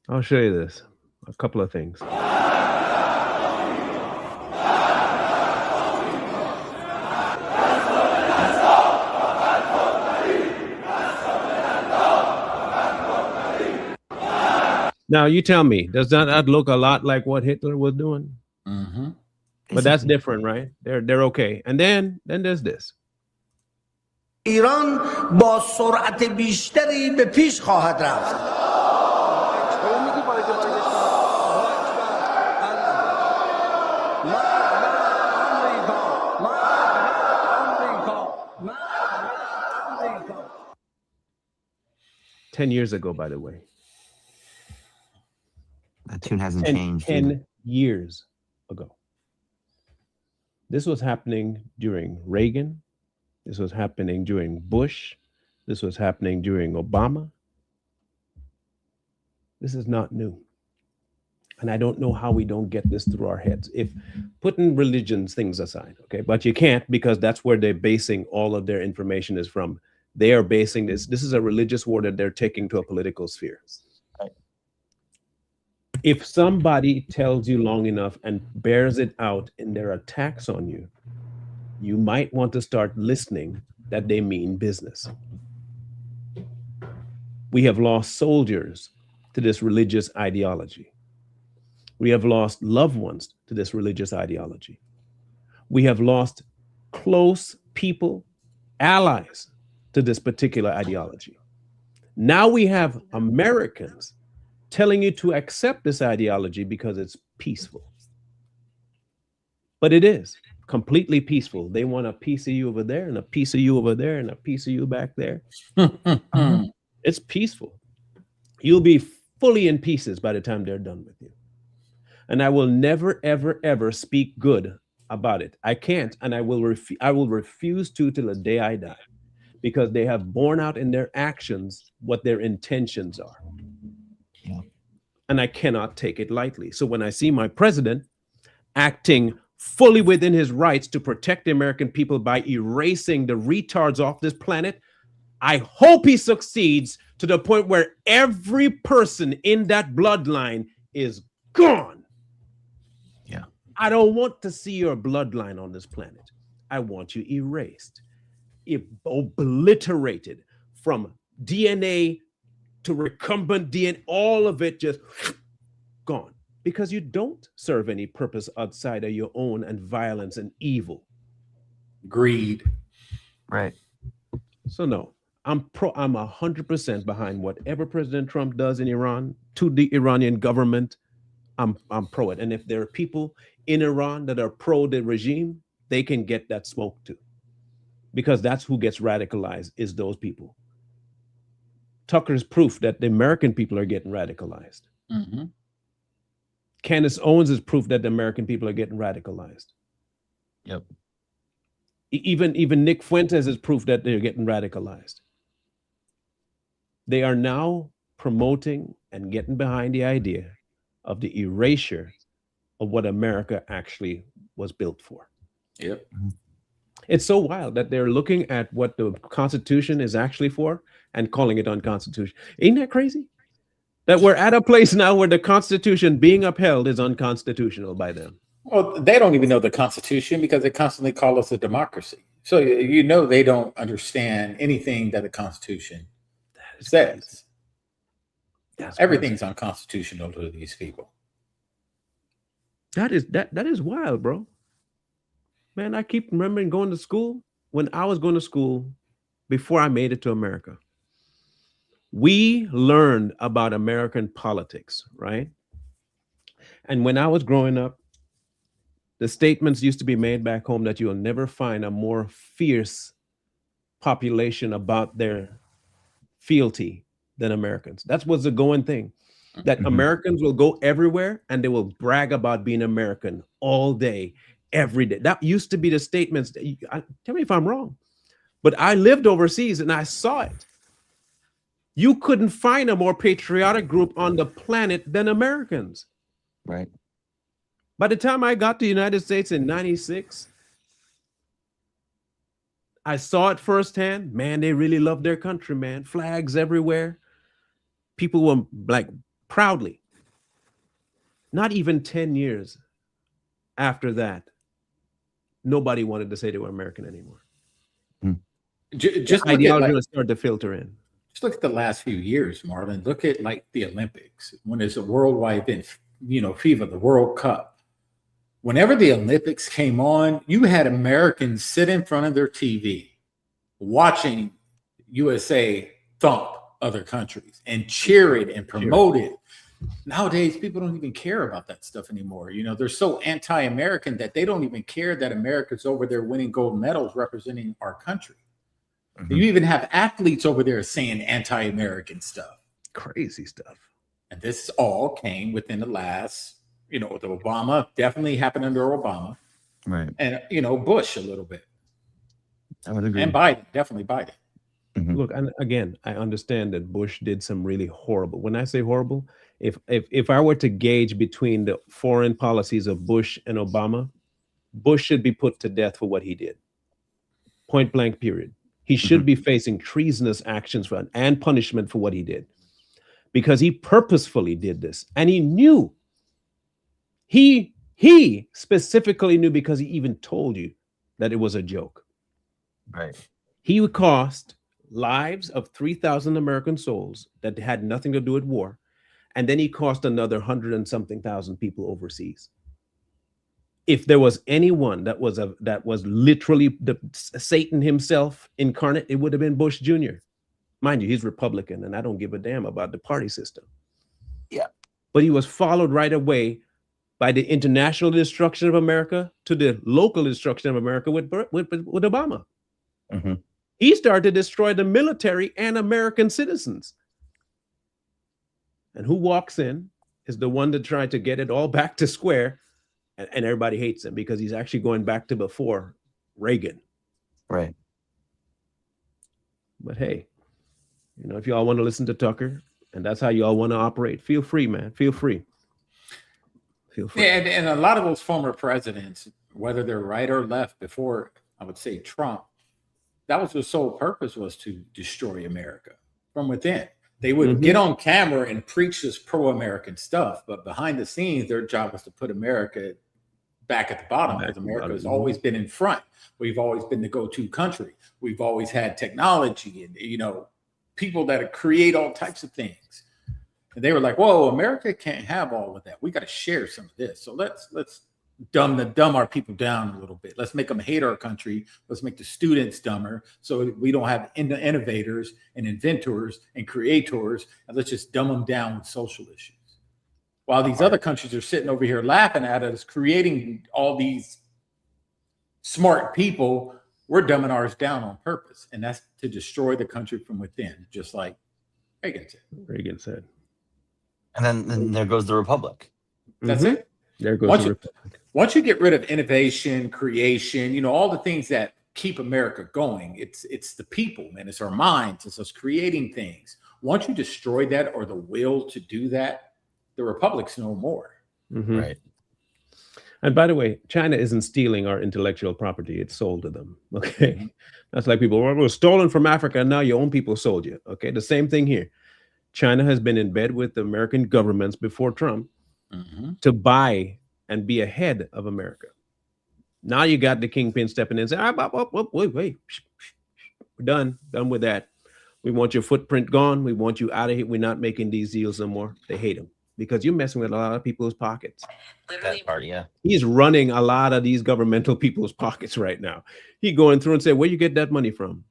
I'll show you this. A couple of things. Now, you tell me, does that look a lot like what Hitler was doing? Mm-hmm. But that's different, right? They're okay. And then there's this. ایران با سرعت بیشتری به پیش خواهد رفت. Ten years ago, by the way. That tune hasn't changed. 10 years ago. This was happening during Reagan. This was happening during Bush. This was happening during Obama. This is not new. And I don't know how we don't get this through our heads. If putting religions things aside, okay, but you can't, because that's where they're basing all of their information is from. They are basing this is a religious war that they're taking to a political sphere. Right. If somebody tells you long enough and bears it out in their attacks on you, you might want to start listening that they mean business. We have lost soldiers to this religious ideology. We have lost loved ones to this religious ideology. We have lost close people, allies to this particular ideology. Now we have Americans telling you to accept this ideology because it's peaceful. But it is completely peaceful. They want a piece of you over there and a piece of you over there and a piece of you back there. It's peaceful. You'll be fully in pieces by the time they're done with you. And I will never, ever, ever speak good about it. I can't, and I will refuse to till the day I die, because they have borne out in their actions what their intentions are. Yeah. And I cannot take it lightly. So when I see my president acting fully within his rights to protect the American people by erasing the retards off this planet, I hope he succeeds to the point where every person in that bloodline is gone. Yeah. I don't want to see your bloodline on this planet. I want you erased, obliterated from DNA to recumbent DNA, all of it just gone. Because you don't serve any purpose outside of your own and violence and evil. Greed. Right. So no, I'm 100% behind whatever President Trump does in Iran to the Iranian government. I'm pro it. And if there are people in Iran that are pro the regime, they can get that smoke too. Because that's who gets radicalized, is those people. Tucker's proof that the American people are getting radicalized. Mm-hmm. Candace Owens is proof that the American people are getting radicalized. Yep. Even Nick Fuentes is proof that they're getting radicalized. They are now promoting and getting behind the idea of the erasure of what America actually was built for. Yep. It's so wild that they're looking at what the Constitution is actually for and calling it unconstitutional. Ain't that crazy? That we're at a place now where the Constitution being upheld is unconstitutional by them. Well, they don't even know the Constitution because they constantly call us a democracy. So you know they don't understand anything that the Constitution says. Everything's unconstitutional to these people. That is wild, bro. Man, I keep remembering going to school. When I was going to school, before I made it to America, we learned about American politics, right? And when I was growing up, the statements used to be made back home that you'll never find a more fierce population about their fealty than Americans. That was the going thing, that Americans will go everywhere and they will brag about being American all day, every day. That used to be the statements. Tell me if I'm wrong, but I lived overseas and I saw it. You couldn't find a more patriotic group on the planet than Americans. Right. By the time I got to the United States in 96, I saw it firsthand. Man, they really love their country, man. Flags everywhere. People were like proudly. Not even 10 years after that, nobody wanted to say they were American anymore. Just the ideology will start to filter in. Just look at the last few years, Marlon. Look at like the Olympics, when it's a worldwide event, FIFA, the World Cup. Whenever the Olympics came on, you had Americans sit in front of their TV watching USA thump other countries and cheer it and promote it. Nowadays, people don't even care about that stuff anymore. They're so anti-American that they don't even care that America's over there winning gold medals representing our country. You even have athletes over there saying anti-American stuff. Crazy stuff. And this all came within the last, the Obama definitely happened under Obama. Right. And, Bush a little bit. I would agree. And Biden, definitely Biden. Look, and again, I understand that Bush did some really horrible. When I say horrible, if I were to gauge between the foreign policies of Bush and Obama, Bush should be put to death for what he did. Point blank, period. He should be facing treasonous actions and punishment for what he did, because he purposefully did this, and he knew. He specifically knew, because he even told you that it was a joke. Right. He would cost lives of 3,000 American souls that had nothing to do with war, and then he cost another 100 and something thousand people overseas. If there was anyone that was literally the Satan himself incarnate, it would have been Bush Jr. Mind you, he's Republican, and I don't give a damn about the party system. Yeah. But he was followed right away by the international destruction of America to the local destruction of America with Obama. He started to destroy the military and American citizens. And who walks in is the one that tried to get it all back to square. And everybody hates him because he's actually going back to before Reagan. Right. But hey, if y'all want to listen to Tucker and that's how y'all want to operate, feel free, man. Feel free. Feel free. Yeah, and a lot of those former presidents, whether they're right or left, before I would say Trump, that was their sole purpose, was to destroy America from within. They would get on camera and preach this pro-American stuff, but behind the scenes, their job was to put America back at the bottom, because America has always been in front. We've always been the go-to country. We've always had technology and, people that create all types of things. And they were like, whoa, America can't have all of that. We got to share some of this. So let's dumb our people down a little bit. Let's make them hate our country. Let's make the students dumber so we don't have innovators and inventors and creators, and let's just dumb them down with social issues. While these other countries are sitting over here laughing at us, creating all these smart people, we're dumbing ours down on purpose. And that's to destroy the country from within, just like Reagan said. And then there goes the Republic. That's it. There goes the Republic. Once you get rid of innovation, creation, all the things that keep America going, it's the people, man. It's our minds. It's us creating things. Once you destroy that or the will to do that, the republic's no more. Right. And by the way, China isn't stealing our intellectual property. It's sold to them. Okay. That's like people, well, it was stolen from Africa. And now your own people sold you. Okay. The same thing here. China has been in bed with the American governments before Trump to buy and be ahead of America. Now you got the kingpin stepping in and saying, wait, we're done with that. We want your footprint gone. We want you out of here. We're not making these deals no more. They hate them because you're messing with a lot of people's pockets. That part, yeah. He's running a lot of these governmental people's pockets right now. He going through and say, where you get that money from?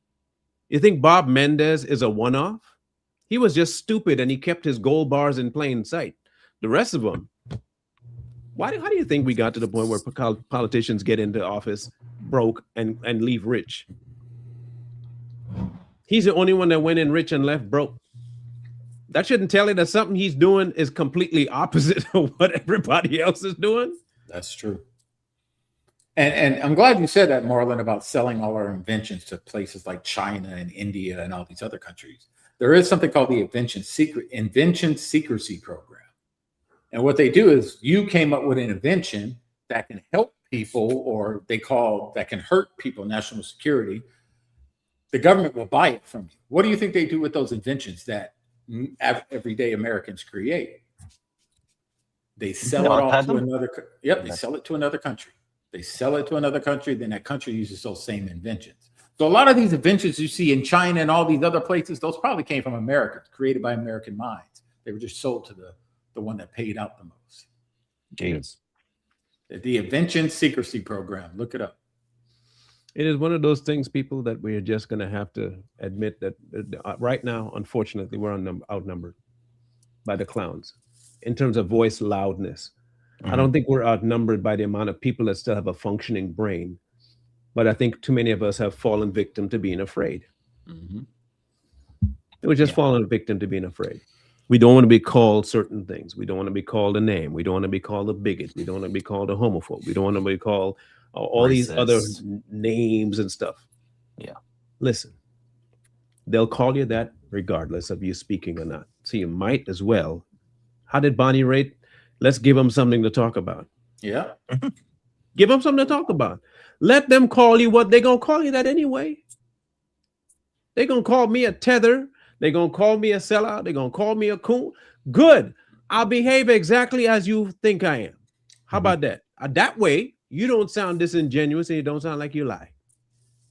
You think Bob Mendez is a one-off? He was just stupid and he kept his gold bars in plain sight. The rest of them, how do you think we got to the point where politicians get into office broke and leave rich? He's the only one that went in rich and left broke. That shouldn't tell you that something he's doing is completely opposite of what everybody else is doing. That's true. And I'm glad you said that, Marlon, about selling all our inventions to places like China and India and all these other countries. There is something called the Invention Secrecy Program. And what they do is you came up with an invention that can help people, or that can hurt people, national security. The government will buy it from you. What do you think they do with those inventions that everyday Americans create? They sell it off to another. Yep, they sell it to another country. They sell it to another country. Then that country uses those same inventions. So a lot of these inventions you see in China and all these other places, those probably came from Americans, created by American minds. They were just sold to the one that paid out the most. Jeez. The Invention Secrecy Program. Look it up. It is one of those things, people, that we are just going to have to admit that right now, unfortunately, we're outnumbered by the clowns in terms of voice loudness. I don't think we're outnumbered by the amount of people that still have a functioning brain, but I think too many of us have fallen victim to being afraid. We're just fallen victim to being afraid. We don't want to be called certain things. We don't want to be called a name. We don't want to be called a bigot. We don't want to be called a homophobe. We don't want to be called all these other names and stuff. Yeah. Listen, they'll call you that regardless of you speaking or not. So you might as well. How did Bonnie rate? Let's give them something to talk about. Yeah. Give them something to talk about. Let them call you what they're going to call you that anyway. They're going to call me a tether. They're going to call me a sellout. They're going to call me a coon. Good. I'll behave exactly as you think I am. How about that? That way, you don't sound disingenuous and you don't sound like you lie.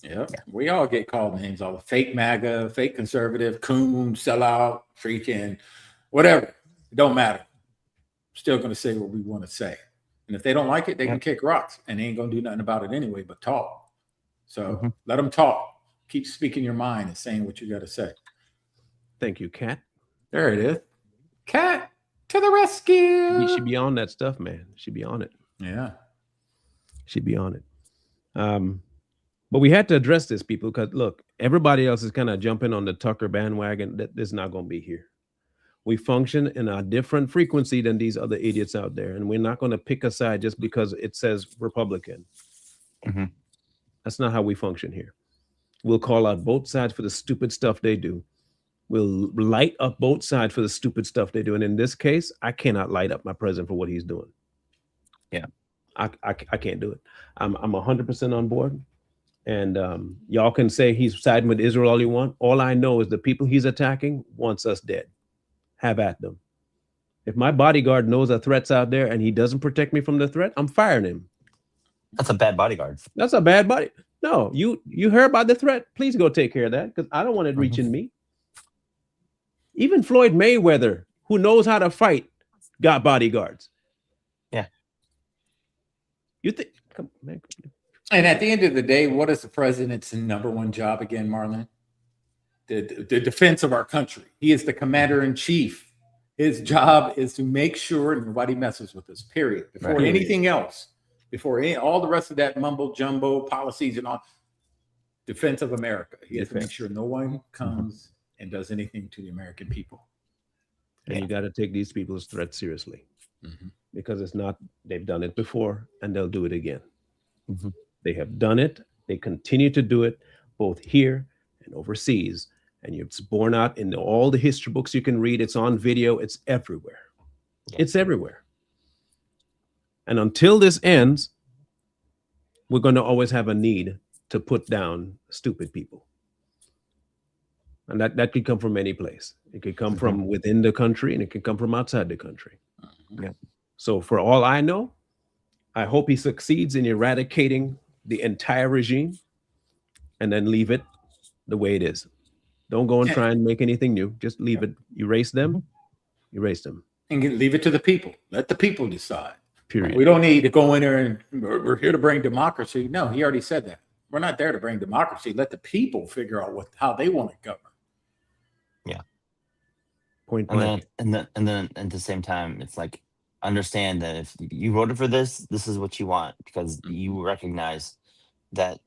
Yeah. We all get called names, all the fake MAGA, fake conservative, coon, sellout, freaking, whatever. It don't matter. Still going to say what we want to say. And if they don't like it, they can kick rocks and they ain't going to do nothing about it anyway, but talk. So let them talk. Keep speaking your mind and saying what you got to say. Thank you, Kat. There it is. Kat to the rescue. She be on that stuff, man. She be on it. Yeah. She'd be on it. But we had to address this, people, because look, everybody else is kind of jumping on the Tucker bandwagon. That is not going to be here. We function in a different frequency than these other idiots out there. And we're not going to pick a side just because it says Republican. That's not how we function here. We'll call out both sides for the stupid stuff they do. We'll light up both sides for the stupid stuff they do. And in this case, I cannot light up my president for what he's doing. Yeah. I can't do it. I'm 100% on board. And y'all can say he's siding with Israel all you want. All I know is the people he's attacking wants us dead. Have at them. If my bodyguard knows a threat's out there and he doesn't protect me from the threat, I'm firing him. That's a bad bodyguard. That's a bad body. No, you heard about the threat. Please go take care of that because I don't want it reaching me. Even Floyd Mayweather, who knows how to fight, got bodyguards. Yeah. You think? Come on, man. And at the end of the day, what is the president's number one job again, Marlon? The defense of our country. He is the commander in chief. His job is to make sure nobody messes with us, period. Before anything else, before all the rest of that mumbo jumbo policies and all, defense of America. He has to make sure no one comes and does anything to the American people. And you got to take these people's threats seriously, because it's not, they've done it before and they'll do it again. They have done it. They continue to do it both here and overseas. And it's borne out in all the history books you can read. It's on video. It's everywhere. It's everywhere. And until this ends, we're going to always have a need to put down stupid people. And that could come from any place. It could come from within the country, and it could come from outside the country. So for all I know, I hope he succeeds in eradicating the entire regime and then leave it the way it is. Don't go and try and make anything new. Just leave it. Erase them. Erase them. And leave it to the people. Let the people decide. Period. We don't need to go in there and we're here to bring democracy. No, he already said that. We're not there to bring democracy. Let the people figure out how they want to govern. Yeah. Point blank. And then at the same time, it's like, understand that if you voted for this is what you want, because you recognize that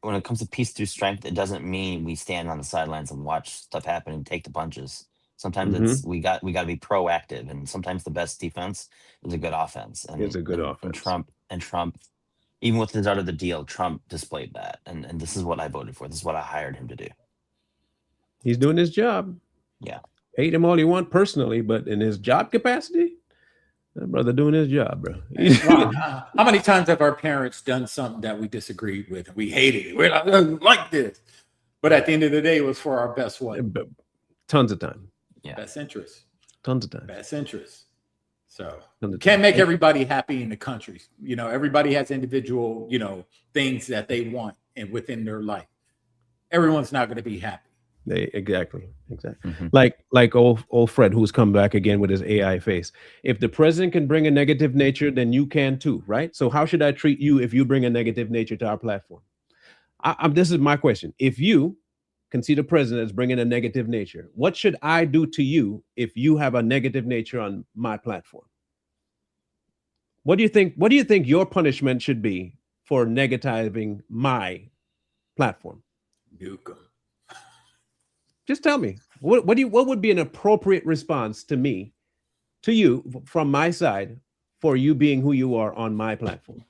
when it comes to peace through strength, it doesn't mean we stand on the sidelines and watch stuff happen and take the punches. Sometimes it's we got to be proactive, and sometimes the best defense is a good offense. And it's a good offense. And Trump, even with his out of the deal, Trump displayed that. And this is what I voted for. This is what I hired him to do. He's doing his job. Yeah. Hate him all you want personally, but in his job capacity, that brother doing his job, bro. How many times have our parents done something that we disagreed with? We hated it. We're like this. But at the end of the day, it was for our best what? Tons of time. Yeah. Best interest. Tons of time. Best interest. So can't make everybody happy in the country. You know, everybody has individual, things that they want and within their life. Everyone's not going to be happy. Exactly. Like old Fred, who's come back again with his AI face. If the president can bring a negative nature, then you can too, right? So how should I treat you if you bring a negative nature to our platform? This is my question. If you can see the president as bringing a negative nature, what should I do to you if you have a negative nature on my platform? What do you think? What do you think your punishment should be for negativing my platform? Nuke 'em. Just tell me, what would be an appropriate response to you from my side for you being who you are on my platform?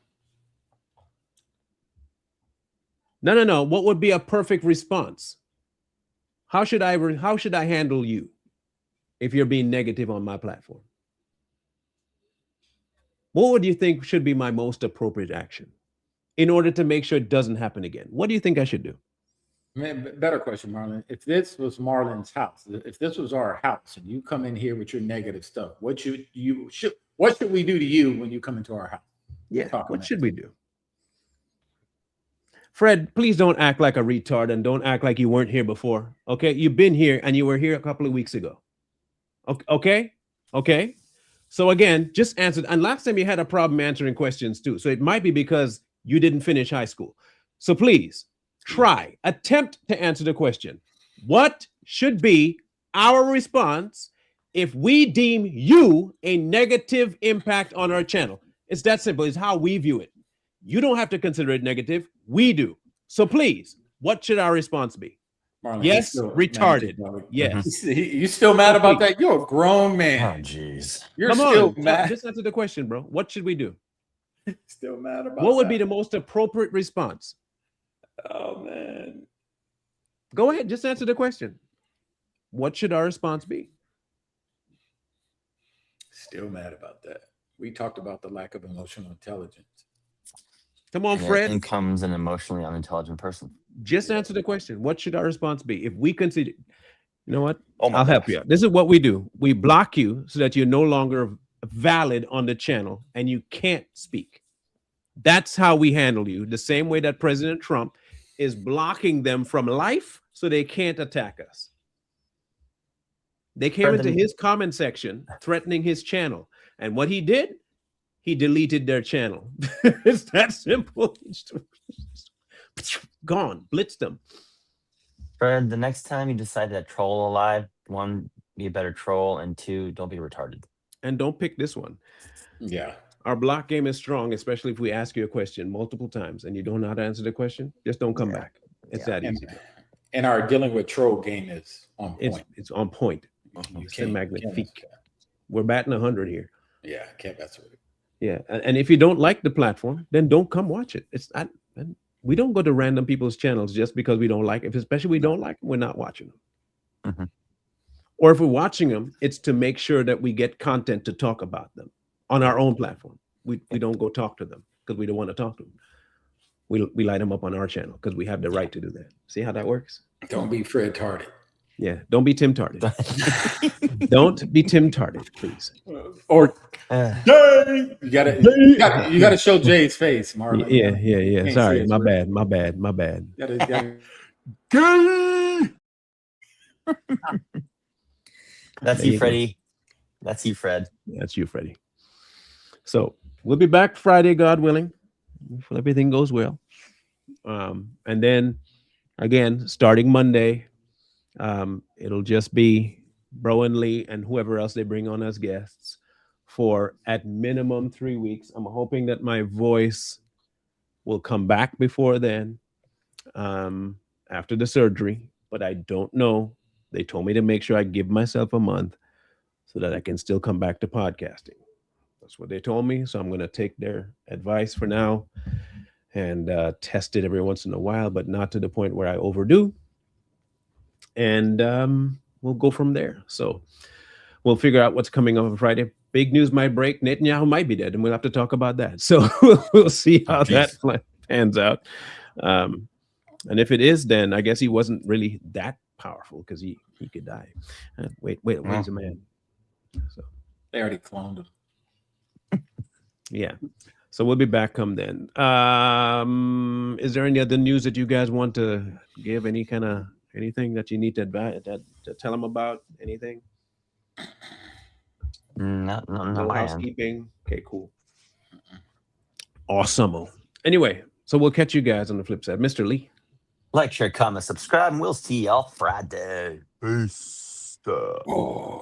No. What would be a perfect response? How should I handle you if you're being negative on my platform? What would you think should be my most appropriate action in order to make sure it doesn't happen again? What do you think I should do? Better question, Marlon. If this was Marlon's house, if this was our house, and you come in here with your negative stuff, what should we do to you when you come into our house? Yeah. What should we do? Fred, please don't act like a retard and don't act like you weren't here before. Okay, you've been here and you were here a couple of weeks ago. Okay. So again, just answer. And last time you had a problem answering questions too. So it might be because you didn't finish high school. So please. Attempt to answer the question. What should be our response if we deem you a negative impact on our channel? It's that simple. It's how we view it. You don't have to consider it negative. We do. So please, what should our response be? Marlon, yes, retarded. Yes. You still mad about that? You're a grown man. Oh, jeez. You're still mad. Just answer the question, bro. What should we do? Still mad about what would be the most appropriate response? Oh, man. Go ahead. Just answer the question. What should our response be? Still mad about that. We talked about the lack of emotional intelligence. Come on, Fred. In comes an emotionally unintelligent person. Just answer the question. What should our response be? If we consider, you know what? I'll help you out. This is what we do. We block you so that you're no longer valid on the channel and you can't speak. That's how we handle you. The same way that President Trump is blocking them from life so they can't attack us. They came into his comment section threatening his channel. And what he did he deleted their channel. It's that simple. Gone, blitzed them. Fred, the next time you decide to troll alive, one, be a better troll, and two, don't be retarded. And don't pick this one. Yeah. Our block game is strong, especially if we ask you a question multiple times and you don't know how to answer the question, just don't come back. It's that easy. And our dealing with troll game is on point. It's on point. It's magnifique. We're batting 100 here. Yeah, can't mess with it. Yeah, and if you don't like the platform, then don't come watch it. It's not. We don't go to random people's channels just because we don't like it. Especially we don't like them, we're not watching them. Mm-hmm. Or if we're watching them, it's to make sure that we get content to talk about them on our own platform. We don't go talk to them because we don't want to talk to them. We light them up on our channel because we have the right to do that. See how that works? Don't be Fred Tarded. Yeah, don't be Tim Tarded. Don't be Tim Tarded, please. Or Jay. You gotta show Jay's face, Marlon. Yeah. Sorry, my bad. That's you, Freddie. That's you, Fred. That's you, Freddie. So we'll be back Friday, God willing, if everything goes well. And then again, starting Monday, it'll just be Bro and Lee and whoever else they bring on as guests for at minimum 3 weeks. I'm hoping that my voice will come back before then, after the surgery, but I don't know. They told me to make sure I give myself a month so that I can still come back to podcasting. That's what they told me. So I'm going to take their advice for now and test it every once in a while, but not to the point where I overdo. And we'll go from there. So we'll figure out what's coming up on Friday. Big news might break. Netanyahu might be dead, and we'll have to talk about that. So we'll see how that pans out. And if it is, then I guess he wasn't really that powerful because he could die. Wait, he's a man. So they already cloned him. Yeah. So we'll be back come then. Is there any other news that you guys want to give? Anything that you need to advise, to tell them about? Anything? No housekeeping. Okay, cool. Awesome. Anyway, so we'll catch you guys on the flip side. Mr. Lee. Like, share, comment, subscribe, and we'll see y'all Friday. Peace. Oh.